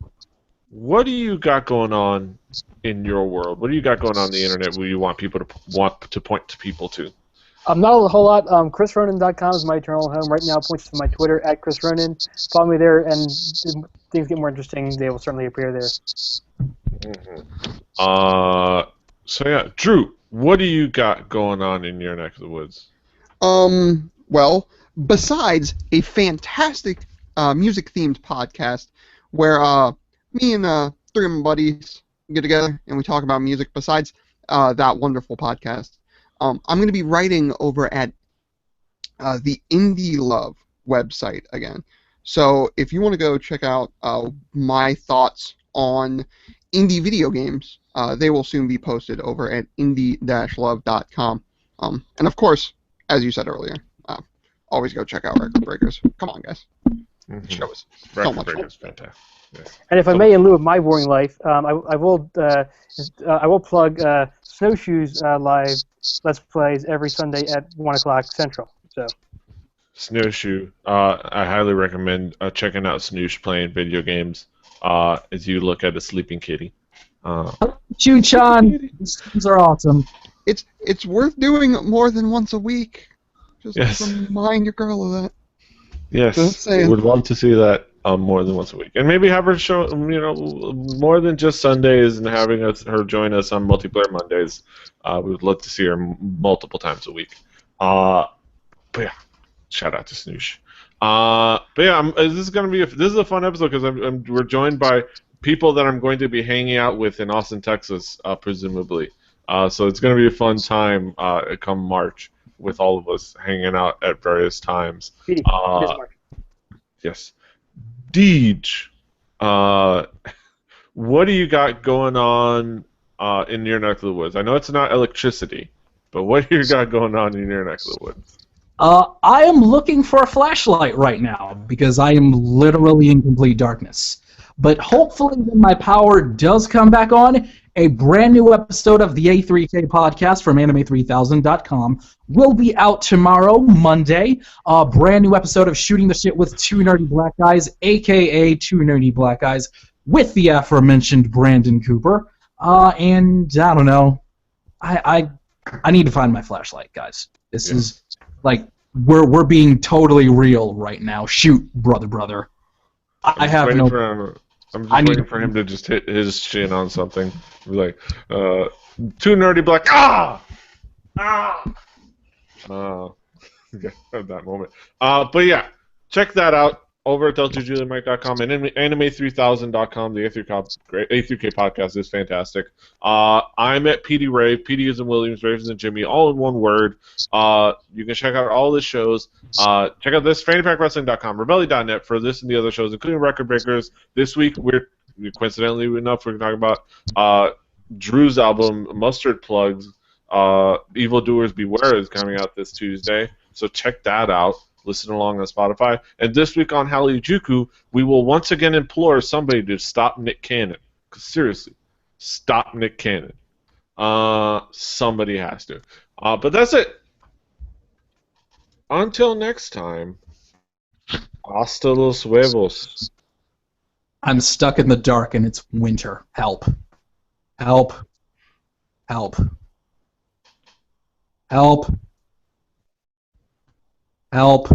what do you got going on in your world? What do you got going on the internet where you want people to point to people to? Not a whole lot. ChrisRonan.com is my eternal home. Right now, points to my Twitter at ChrisRonan. Follow me there, and things get more interesting. They will certainly appear there. Mm-hmm. So yeah, Drew, what do you got going on in your neck of the woods? Well, besides a fantastic music-themed podcast where me and three of my buddies get together and we talk about music, besides that wonderful podcast, I'm going to be writing over at the Indie Love website again. So if you want to go check out my thoughts on indie video games, they will soon be posted over at indie-love.com. And of course, as you said earlier, always go check out Record Breakers. Come on, guys. Mm-hmm. The show is so Record much fun. Breakers, fantastic. Yes. And if I may, in lieu of my boring life, I will plug Snowshoes live Let's Plays every Sunday at 1 o'clock Central. So. Snowshoe, I highly recommend checking out Snoosh playing video games as you look at a sleeping kitty. Chu-chan, these things are awesome. It's worth doing more than once a week. Just Yes. remind your girl of that. Yes, Just saying. would love to see that more than once a week, and maybe have her show, more than just Sundays, and having her join us on Multiplayer Mondays. We would love to see her multiple times a week. But yeah, shout out to Snoosh. But yeah, this is a fun episode because we're joined by people that I'm going to be hanging out with in Austin, Texas, presumably. So it's going to be a fun time come March with all of us hanging out at various times. Yes. Deej, what do you got going on in your neck of the woods? I know it's not electricity, but what do you got going on in your neck of the woods? I am looking for a flashlight right now because I am literally in complete darkness. But hopefully when my power does come back on, a brand new episode of the A3K podcast from anime3000.com will be out tomorrow, Monday. A brand new episode of Shooting the Shit with Two Nerdy Black Guys, a.k.a. Two Nerdy Black Guys, with the aforementioned Brandon Cooper. And I don't know. I need to find my flashlight, guys. This is like we're being totally real right now. Shoot, brother. I have no. I'm just waiting for him to just hit his shin on something. Be like, Two Nerdy Black. Ah! At that moment. But yeah, check that out over at deltajuliamike.com and anime3000.com. The A3K podcast is fantastic. I'm at PD Rave. PD is in Williams, Rave is in Jimmy, all in one word. You can check out all the shows. Check out this, fannypackwrestling.com, rebelli.net for this and the other shows, including Record Breakers. This week, coincidentally enough, we're talking about Drew's album, Mustard Plugs. Evildoers Beware is coming out this Tuesday, so check that out. Listen along on Spotify. And this week on Halijuku, we will once again implore somebody to stop Nick Cannon. Because seriously, stop Nick Cannon. Somebody has to. But that's it. Until next time, hasta los huevos. I'm stuck in the dark and it's winter. Help. Help. Help. Help. Help.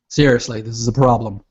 Seriously, this is a problem.